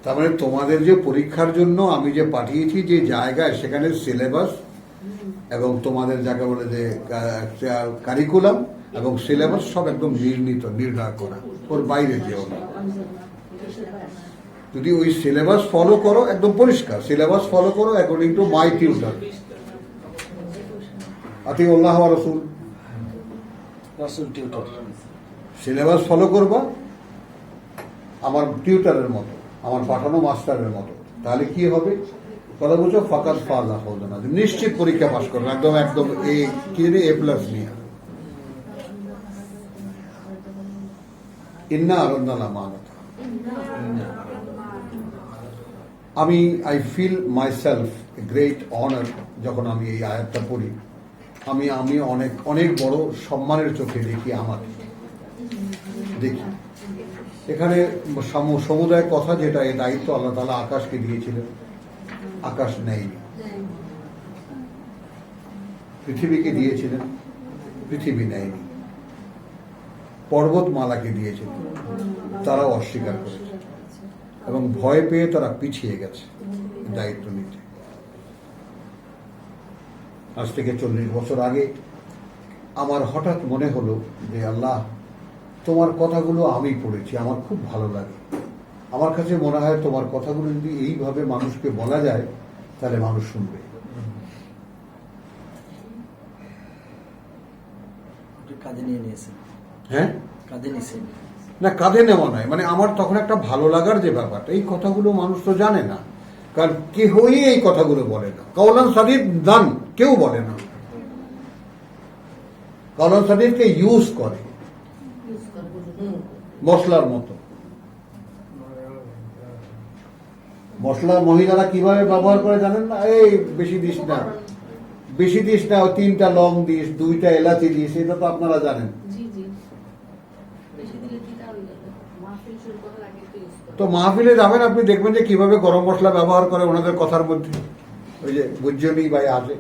তার মানে তোমাদের যে পরীক্ষার জন্য আমি যে পাঠিয়েছি যে জায়গায়, সেখানে সিলেবাস এবং তোমাদের যাকে বলে যে কারিকুলাম এবং সিলেবাস সব একদম নির্ণয় করা, ওর বাইরে যেও না। যদি ওই সিলেবাস ফলো করো, একদম পরিষ্কার সিলেবাস ফলো করো অ্যাকর্ডিং টু মাই টিউটার, আতিউল্লাহ ওয়া রাসূল, রাসূল টিউটর। সিলেবাস ফলো করবা আমার টিউটারের মতো, আমার পাঠানো মাস্টারের মতো, তাহলে কি হবে? কথা বলছো ফাকাদ ফাজা ফাওজান আযীমা, নিশ্চিত পরীক্ষা পাস করবে একদম A+ নিয়ে। ইন্না আরাদনাল আমানাত। I feel myself a great honour যখন আমি এই আয়াতটা পড়ি। আমি অনেক অনেক বড় সম্মানের চোখে দেখি আমাকে, দেখি এখানে সমুদায় কথা, যেটা এই দায়িত্ব আল্লাহ তাআলা আকাশকে দিয়েছিলেন, আকাশ নেয়নি। পৃথিবীকে দিয়েছিলেন, পৃথিবী নেয়নি। পর্বতমালাকে দিয়েছিলেন, তারাও অস্বীকার করেছে এবং ভয় পেয়ে তারা পিছিয়ে গেছে দায়িত্ব নিতে। আজ থেকে 40 বছর আগে আমার হঠাৎ মনে হলো যে আল্লাহ, তোমার কথাগুলো আমি পড়েছি, আমার খুব ভালো লাগে, আমার কাছে মনে হয় তোমার কথাগুলো যদি এইভাবে মানুষকে বলা যায় তাহলে মানুষ শুনবে। আপনি কাঁধে নিয়ে নিয়েছেন, হ্যাঁ, কাঁধে নিয়েছেন। না কাঁধে নেওয়া নয়, মানে আমার তখন একটা ভালো লাগার যে ব্যাপারটা, এই কথাগুলো মানুষ তো জানে না, কারণ কেউই এই কথাগুলো বলে না। কাওলান সাদিদ দান কেউ বলে না, কাওলান সাদিদকে ইউজ করে ইউজ করবো। মশলার মতো। মশলা মহিলারা কিভাবে ব্যবহার করে জানেন না? এই বেশি দিস না, বেশি দিস না, 3টা লং দিস, 2টা এলাচি দিস, এটা তো আপনারা জানেন। জি জি, বেশি দিলে তিতা হয়ে যাবে। মাহফিল শুরু করার আগে তো ইউজ করবো। তো মাহফিলে যাবেন, আপনি দেখবেন যে কিভাবে গরম মশলা ব্যবহার করে ওনাদের কথার মধ্যে। ওই যে বুঝজনই ভাই আছে,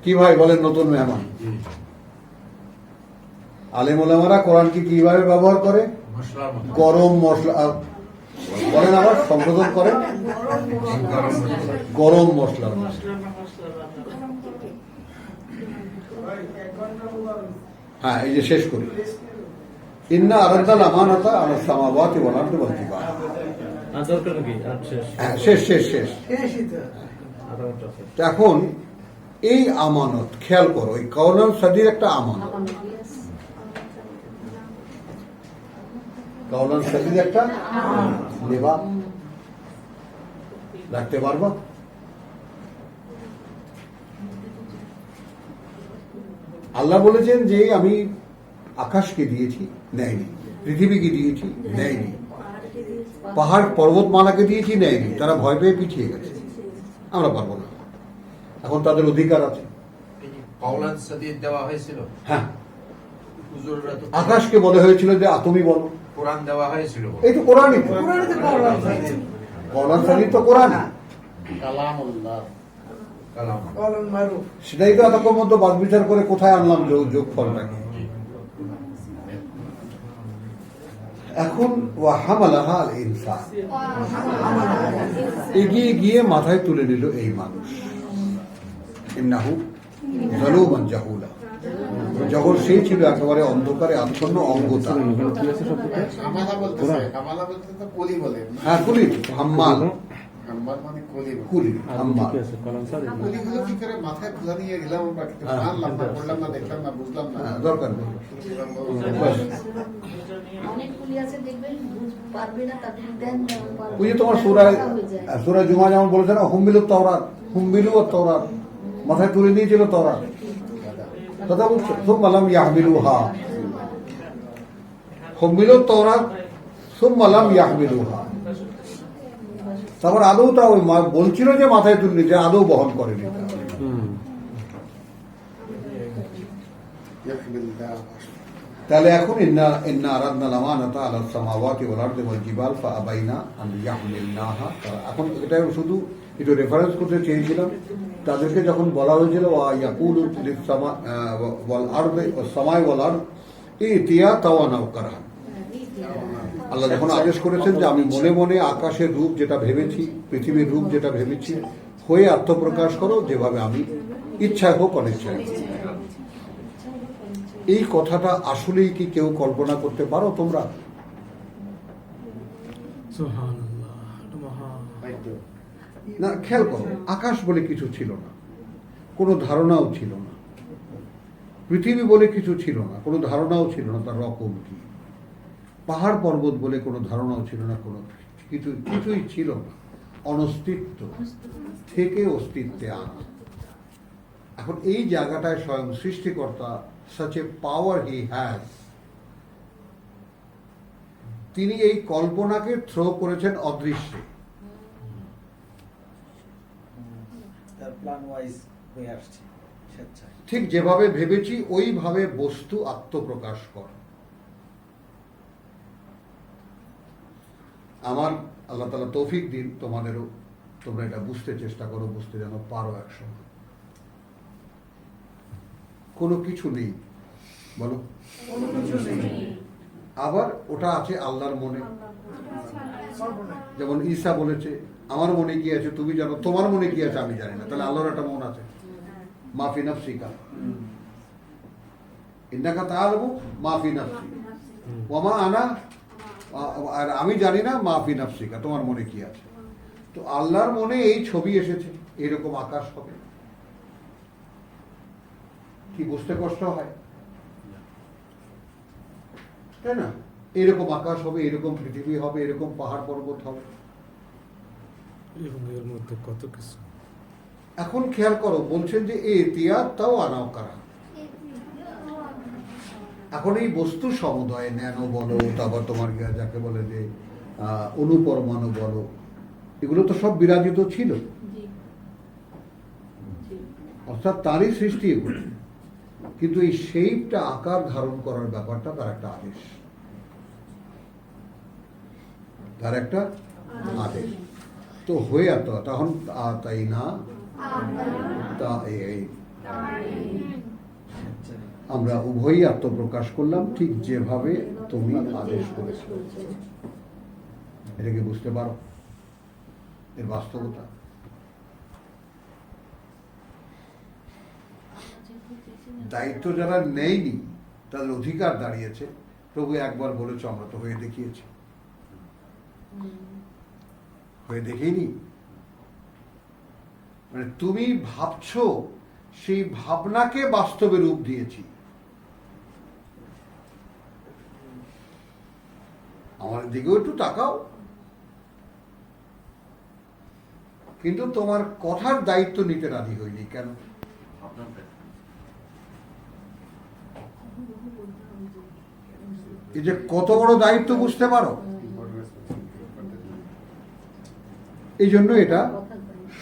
কি ভাই বলেন, নতুন মেহমান আলেম ওলামারা কোরআন কি কিভাবে ব্যবহার করে? মশলার মতো গরম মশলা বলেন, আবার সংশোধন করেন, গরম মশলা। হ্যাঁ, এই যে শেষ করি, ইন্না আরাদাল আমানাতা আলা সামাওয়াতি ওয়াল আরদি ওয়াল জিবাল। আর দরকার নাকি? আর শেষ। হ্যাঁ, শেষ শেষ শেষ। আধা ঘন্টা আছে। তো এখন এই আমানত খেয়াল করো, এই কাওলান সাদির একটা আমানত, কাওলান সাদির একটা নেবা রাখতে পারবা? আল্লাহ বলেছেন যে আমি আকাশকে দিয়েছি, নেয়নি। পৃথিবীকে দিয়েছি, নেয়নি। পাহাড় পর্বতমালাকে দিয়েছি, নেয়নি। তারা ভয় পেয়ে পিছিয়ে গেছে, আমরা পারবো না। এখন তাদের অধিকার আছে। এই যে কাওলান সাদিদ দেওয়া হয়েছিল, হ্যাঁ, হুজুররা তো আকাশকে বলা হয়েছিল যে তুমি বলো। কোরআন দেওয়া হয়েছিল, এই তো কোরআনই তো, কাওলান সাদিদ তো কোরআন। কালামুল্লাহ। কালাম। সেটাই তো এতক্ষণ মধ্যে বাদ বিচার করে কোথায় আনলাম যোগফলটাকে। এখন ওয়াহামালাহা আল ইনসান, এগিয়ে গিয়ে মাথায় তুলে নিল এই মানুষ। ইন্নাহু যালুমান জাহুলা, যখন সেই ছিল একেবারে অন্ধকারে আচ্ছন্ন অঙ্গতা। কামালা বলতেছে, কামালা বলতে তো কলি বলে। হ্যাঁ, কুলি হাম্মাল, হাম্মাল মানে কলি বলে। কুলি হাম্মাল। কলিগুলো কি করে মাথায় খোলা নিয়ে গেলাম আমরা, কিন্তু জানলাম না, পড়লাম না, দেখলাম না, বুঝলাম না। হ্যাঁ, দরকার নেই। অনেক কুলি আছে দেখবেন, পারবে না, তাদের দেন যেমন পারবে। ওই যে তোমার সূরা জুমা যেমন বলেছে না, হুম্বিলু তাওরাত, হুম্বিলু তাওরাত, মাথায় তুলে নিয়েছিল তাওরাত। কথা বলছো, সুম্মা লাম ইয়াহমিলুহা, হুম্বিলু তাওরাত সুম্মা লাম ইয়াহমিলুহা। তারপর আদৌ তা ওই বলছিল যে মাথায় তুলে নিয়েছে, আদৌ বহন করেনি। তাহলে এখন ইন্না আরাদনা লামানাতা আলা সামাওয়াতি ওয়াল আরদি ওয়াল জিবাল ফাআবাইনা আন ইয়াহমিলনাহা। এখন এটা শুধু একটু রেফারেন্স করতে চেয়েছিলাম, তাদেরকে যখন বলা হয়েছিল ওয়া ইয়াকুলু লিস সামা ওয়াল আরদি ওয়াস সামাই ওয়াল আরদ ইতিয়া তাওয়ানাও কারহা। আল্লাহ যখন আদেশ করেছেন যে আমি মনে মনে আকাশের রূপ যেটা ভেবেছি, পৃথিবীর রূপ যেটা ভেবেছি, হয়ে আত্মপ্রকাশ করো যেভাবে আমি ইচ্ছায় হোক অনিচ্ছায় হোক। এই কথাটা আসলেই কি কেউ কল্পনা করতে পারো তোমরা? না, খেয়াল করো, আকাশ বলে কিছু ছিল না, কোনো ধারণাও ছিল না। পৃথিবী বলে কিছু ছিল না, কোনো ধারণাও ছিল না তার রকম কি। পাহাড় পর্বত বলে কোনো ধারণাও ছিল না, কোনো কিছুই ছিল না। অনস্তিত্ব থেকে অস্তিত্বে আনা। এখন এই জায়গাটায় স্বয়ং সৃষ্টিকর্তা, such a power he has, তিনি এই কল্পনাকে থ্রো করেছেন অদৃশ্যে। তার প্ল্যান ওয়াইজ হয়ে আসছে স্বেচ্ছায়। ঠিক যেভাবে ভেবেছি ওইভাবে বস্তু আত্মপ্রকাশ করে। আমার আল্লাহ তাআলা তৌফিক দিন তোমাদেরও, তোমরা এটা বুঝতে চেষ্টা করো, বুঝতে যেন পারো। একসময় কোনো কিছু নেই, বলো, আবার ওটা আছে আল্লাহর মনে। যেমন ঈসা বলেছে আমার মনে কি আছে তুমি জানো, তোমার মনে কি আছে আমি জানি না। তাহলে আল্লাহর একটা মন আছে, মাফি নাফসিকা ইন্নাকা তাআলামু মাফি নাফসি। ওমা আনা, আর আমি জানি না মাফি নাফসিকা, তোমার মনে কি আছে। তো আল্লাহর মনে এই ছবি এসেছে, এরকম আকাশ হবে। কি বুঝতে কষ্ট হয়, তাই না? এরকম আকাশ হবে, এরকম পৃথিবী হবে, এরকম পাহাড় পর্বত হবে। এবং এর মধ্যে কত কিছু। এখন খেয়াল করো, বলছেন যে এতিয়াত তাও আনাও কারা। এখন এই বস্তু সমুদয়, ন্যানো বলো, তারপর তোমার যাকে বলে যে অনুপরমাণু বলো, এগুলো তো সব বিরাজিত ছিল, জি জি অর্থাৎ তারই সৃষ্টি এগুলো। কিন্তু এই শেপটা, আকার ধারণ করার ব্যাপারটা তার একটা আদেশ, তার একটা আদেশ। তো হয়ে তো তখন তাই না, তা এই আমরা উভয়ই আত্মপ্রকাশ করলাম ঠিক যেভাবে তুমি আদেশ করেছ। এটাকে বুঝতে পারো এর বাস্তবতা? দায়িত্ব যারা নেয়নি তাদের অধিকার দাঁড়িয়েছে। প্রভু একবার বলেছ, আমরা তো হয়ে দেখিয়েছি, হয়ে দেখিনি। মানে তুমি ভাবছো, সেই ভাবনাকে বাস্তবে রূপ দিয়েছি। আমার দিকেও একটু তাকাও। কিন্তু তোমার কথার দায়িত্ব নিতে রাজি হইনি কেন? এই যে কত বড় দায়িত্ব, বুঝতে পারো? এই জন্য এটা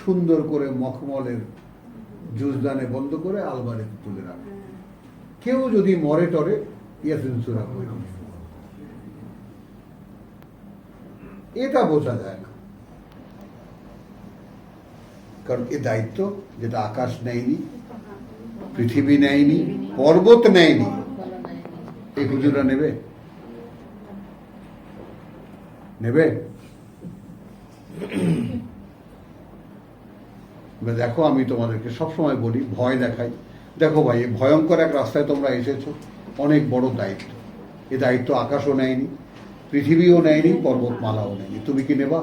সুন্দর করে মখমলের জুজদানে বন্ধ করে আলমারিতে তুলে রাখে। কেউ যদি মরে টরে ইয়াসিন সূরা পড়ে, এটা বোঝা যায় না। কারণ এ দায়িত্ব যেটা আকাশ নেয়নি, পৃথিবী নেয়নি, পর্বত নেয়নি, এই হুজুরা নেবে? নেবে? দেখো, আমি তোমাদেরকে সবসময় বলি, ভয় দেখাই, দেখো ভাই, এই ভয়ঙ্কর এক রাস্তায় তোমরা এসেছো, অনেক বড় দায়িত্ব। এ দায়িত্ব আকাশও নেয়নি, পৃথিবীও নেয়নি, পর্বতমালাও নেয়নি। তুমি কি নেবা?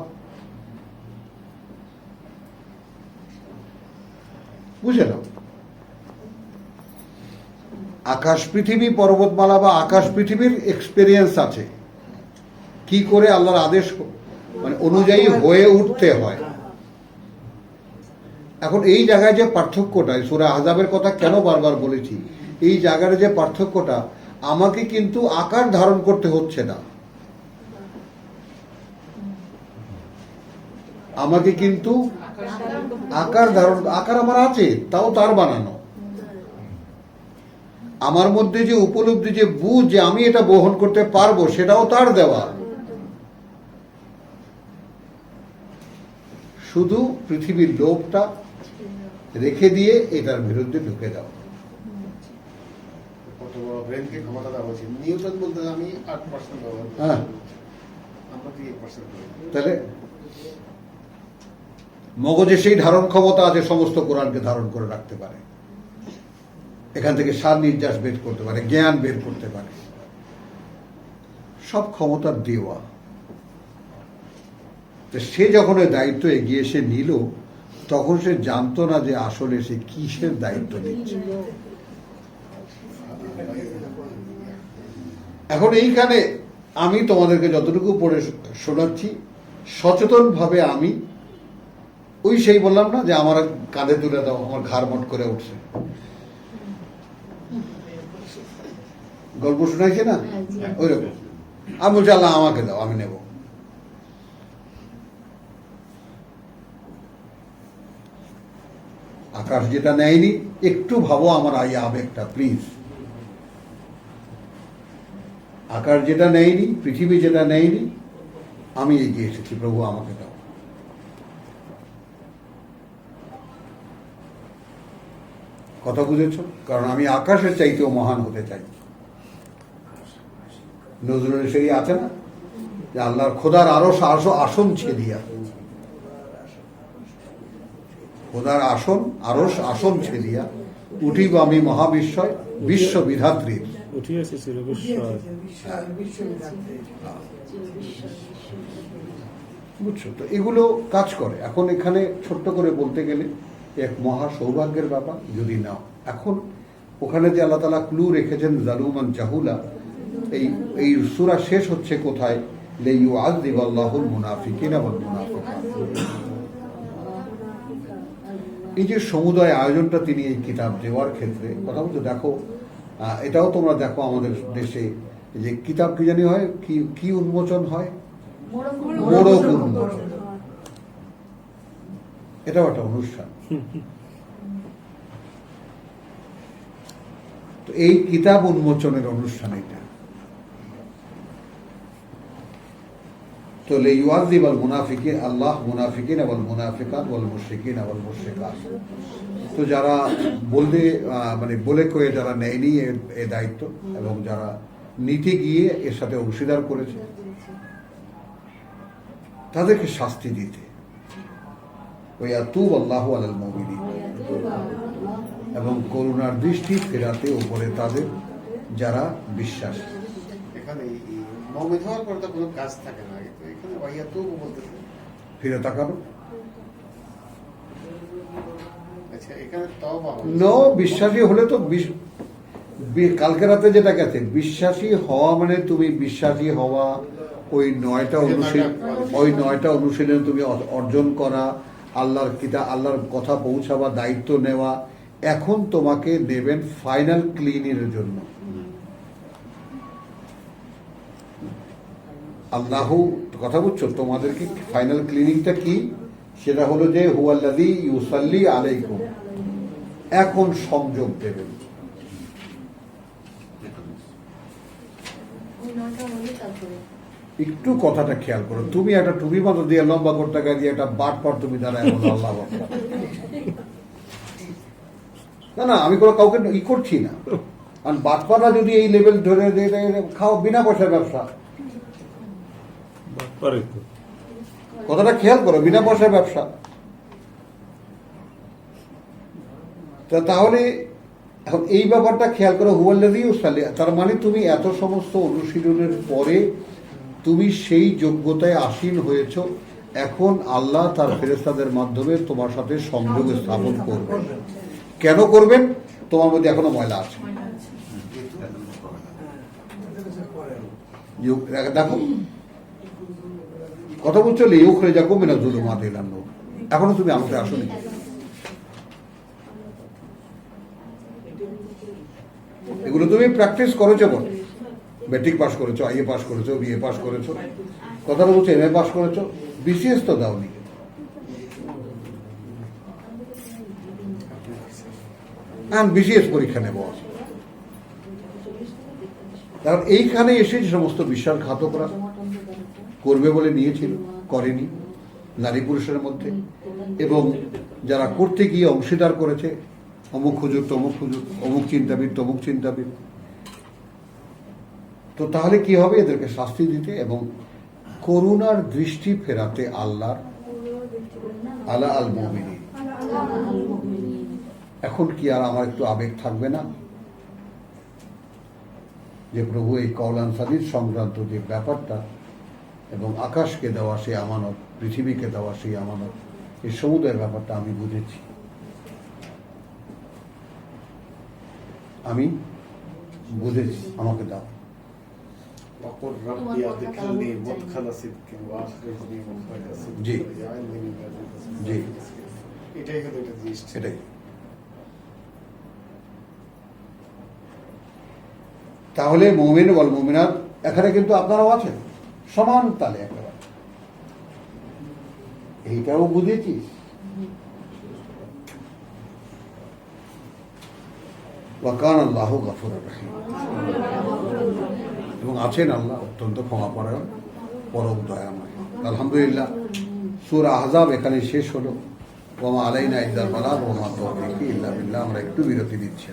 বুঝে নাও, আকাশ পৃথিবী পর্বতমালা বা আকাশ পৃথিবীর এক্সপেরিয়েন্স আছে, কি করে আল্লাহর আদেশ মানে অনুযায়ী হয়ে উঠতে হয়। এখন এই জায়গায় যে পার্থক্যটা, সূরা আহজাবের কথা কেন বারবার বলেছি, এই জায়গার যে পার্থক্যটা, আমাকে কিন্তু আকার ধারণ করতে হচ্ছে না, আমাকে কিন্তু আকার ধারণ, আকার আমার আছে, তাও তার বানানো। আমার মধ্যে যে উপলব্ধি, যে বুঝ, যে আমি এটা বহন করতে পারবো, সেটাও তার দেওয়া। শুধু পৃথিবীর লোভটা রেখে দিয়ে এটার বিরুদ্ধে ঢুকে যাও। কত বড় ব্রেনকে ক্ষমতা দেওয়া হয়েছে। নিউটন বলতে আমি 8% ব্যবহার করি, হ্যাঁ, আমরা 3% করি। তাহলে মগজে সেই ধারণ ক্ষমতা আছে, সমস্ত কোরআনকে ধারণ করে রাখতে পারে, এখান থেকে সার নির্যাস বের করতে পারে, জ্ঞান বের করতে পারে, সব ক্ষমতা দেওয়া। তো সে যখন ওই দায়িত্ব এগিয়ে এসে নিল, তখন সে জানতো না যে আসলে সে কিসের দায়িত্ব নিচ্ছে। এখন এইখানে আমি তোমাদেরকে যতটুকু পড়ে শোনাচ্ছি, সচেতন ভাবে আমি ওই সেই বললাম না যে আমার কাঁধে তুলে দাও, আমার ঘাড় মট করে উঠছে, গল্প শোনাইছে না, ওই রকম আমি বলছি আল্লাহ আমাকে দাও, আমি নেব। আকাশ যেটা নেয়নি, একটু ভাবো আমার আবেগটা প্লিজ। আকাশ যেটা নেয়নি, পৃথিবী যেটা নেয়নি, আমি এগিয়ে এসেছি, প্রভু আমাকে দাও। কথা বুঝেছ? কারণ আমি আকাশের চাইতেও মহান হতে চাই। নজরুলের সেই আছে না যে আল্লাহর খোদার আরো আসন ছেদিয়া, খোদার আসন আরো আসন ছেদিয়া উঠিব আমি মহাবিস্ময় বিশ্ব বিধাত্রীর। উঠিয়েছে চিরবিস্ময়। বুঝছো তো, এগুলো কাজ করে। এখন এখানে ছোট্ট করে বলতে গেলে এক মহা সৌভাগ্যের ব্যাপার যদি নাও। এখন ওখানে যে আল্লাহ তাআলা ক্লু রেখেছেন জালুমান জাহুলা, এই সূরা শেষ হচ্ছে কোথায়? লিইউআযযিবাল্লাহুল মুনাফিকিনা ওয়াল মুনাফিকাত। এই যে সমুদায় আয়োজনটা তিনি এই কিতাব দেওয়ার ক্ষেত্রে কথা বলতে দেখো, এটাও তোমরা দেখো আমাদের দেশে যে কিতাব কি জানি হয়, কি উন্মোচন হয়, মোড়ক উন্মোচন। এটাও একটা অনুষ্ঠান। তো এই কিতাব উন্মোচনের অনুষ্ঠান এটা। তো লিইউআযযিবাল মুনাফিকিন, আল্লাহ মুনাফিকিন ওয়াল মুনাফিকাত ওয়াল মুশরিকিন ওয়াল মুশরিকাত। তো যারা বলে কয়ে যারা নেয়নি এ দায়িত্ব এবং যারা নিতে গিয়ে এর সাথে অংশীদার করেছে তাদেরকে শাস্তি দিতে। ওয়ায়াতুবু আল্লাহু আলাল মুমিনিন, এবং করুণার দৃষ্টি ফেরাতে উপরে তাদের যারা বিশ্বাসী। এখানে মুমিন হওয়ার পর তো কোনো কাজ থাকে না, তো এখানে ওয়াইয়াতুবু বলতেছে ফিরে তাকানো। আচ্ছা, এখানে তওবা বিশ্বাসী হলে তো কালকে রাতে যেটা গেছে, বিশ্বাসী হওয়া মানে তুমি বিশ্বাসী হওয়া, ওই 9টা অনুশীলন তুমি অর্জন করা, আল্লাহর কথা পৌঁছাবা, দায়িত্ব নেওয়া। এখন তোমাকে দেবেন ফাইনাল ক্লিনের জন্য। আল্লাহ কথা বুঝছো, তোমাদেরকে ফাইনাল ক্লিনিংটা কি? সেটা হলো যে হুয়াল্লাযী ইউসাল্লি আলাইকুম, এখন সংযোগ দেবেন। একটু কথাটা খেয়াল করো। তুমি একটা টুপি মাথা দিয়ে লম্বা করতে দিয়ে একটা বাট পর তুমি দাঁড়ায় বলো আল্লাহ আকবার। না, আমি কোনো কাউকে করছি না। আর বাটপাড়া যদি এই লেভেল ধরে খাও, বিনা পয়সার ব্যবসা। কথাটা খেয়াল করো, বিনা পয়সার ব্যবসা। তাহলে এখন এই ব্যাপারটা খেয়াল করো, হুয়াল্লাযী ইউসাল্লি, তার মানে তুমি এত সমস্ত অনুশীলনের পরে তুমি সেই যোগ্যতায় আসীন হয়েছ। এখন আল্লাহ তার ফেরেশতাদের মাধ্যমে তোমার সাথে সংযোগ স্থাপন করবেন। কেন করবেন? তোমার মধ্যে এখনো ময়লা আছে। দেখো কথা বলছো, লিউখরিজাকুম মিনাজ যুলুমাতি ইলান নূর। এখনো তুমি আমাকে আসোনি। এগুলো তুমি প্র্যাকটিস করেছো বল, ম্যাট্রিক পাস করেছো, আইএ পাস করেছো, বিএ পাস করেছো, কথাটা বলছো এমএ পাস করেছো, বিসিএস তো দাওনি। বিসিএস পরীক্ষা নেব। কারণ এইখানে এসে যে সমস্ত বিশ্বাসঘাতকরা করবে বলে নিয়েছিল, করেনি নারী পুরুষের মধ্যে, এবং যারা করতে গিয়ে অংশীদার করেছে, অমুক হুজুর তমুক হুজুর, অমুক চিন্তাবিদ তমুক চিন্তাবিদ। তো তাহলে কি হবে? এদেরকে শাস্তি দিতে এবং করুণার দৃষ্টি ফেরাতে আল্লাহর আলা আল মুমিনিন। এখন কি আর আমার একটু আবেগ থাকবে না যে প্রভু এই কওলান সাদিদ সংক্রান্ত যে ব্যাপারটা, এবং আকাশকে দেওয়া সেই আমানত, পৃথিবীকে দেওয়া সেই আমানত, এই সমুদায়ের ব্যাপারটা আমি বুঝেছি, আমি বুঝেছি, আমাকে দাও। وقل ربي أدخلني مدخل صدق وأخرجني مخرج صدق জি واجعلني من لدنك জি এটাই হলো এটা জিনিস। সেটাই। তাহলে মুমিন ওয়াল মুমিনাত এখানে কিন্তু আপনারাও আছেন সমান তালে একেবারে। এইটাও বুঝেছিস? ওয়া কানা আল্লাহু গফুরুর রহিম, এবং আছেন আল্লাহ অত্যন্ত ক্ষমাপরায়ণ, পরম দয়াময়। আলহামদুলিল্লাহ, সূরা আহজাব এখানে শেষ হলো। ওয়া মা আলাইনা ইল্লাল বালাগ ওয়া মা তাওফীকি ইল্লা বিল্লাহ। আমরা একটু বিরতি দিচ্ছি।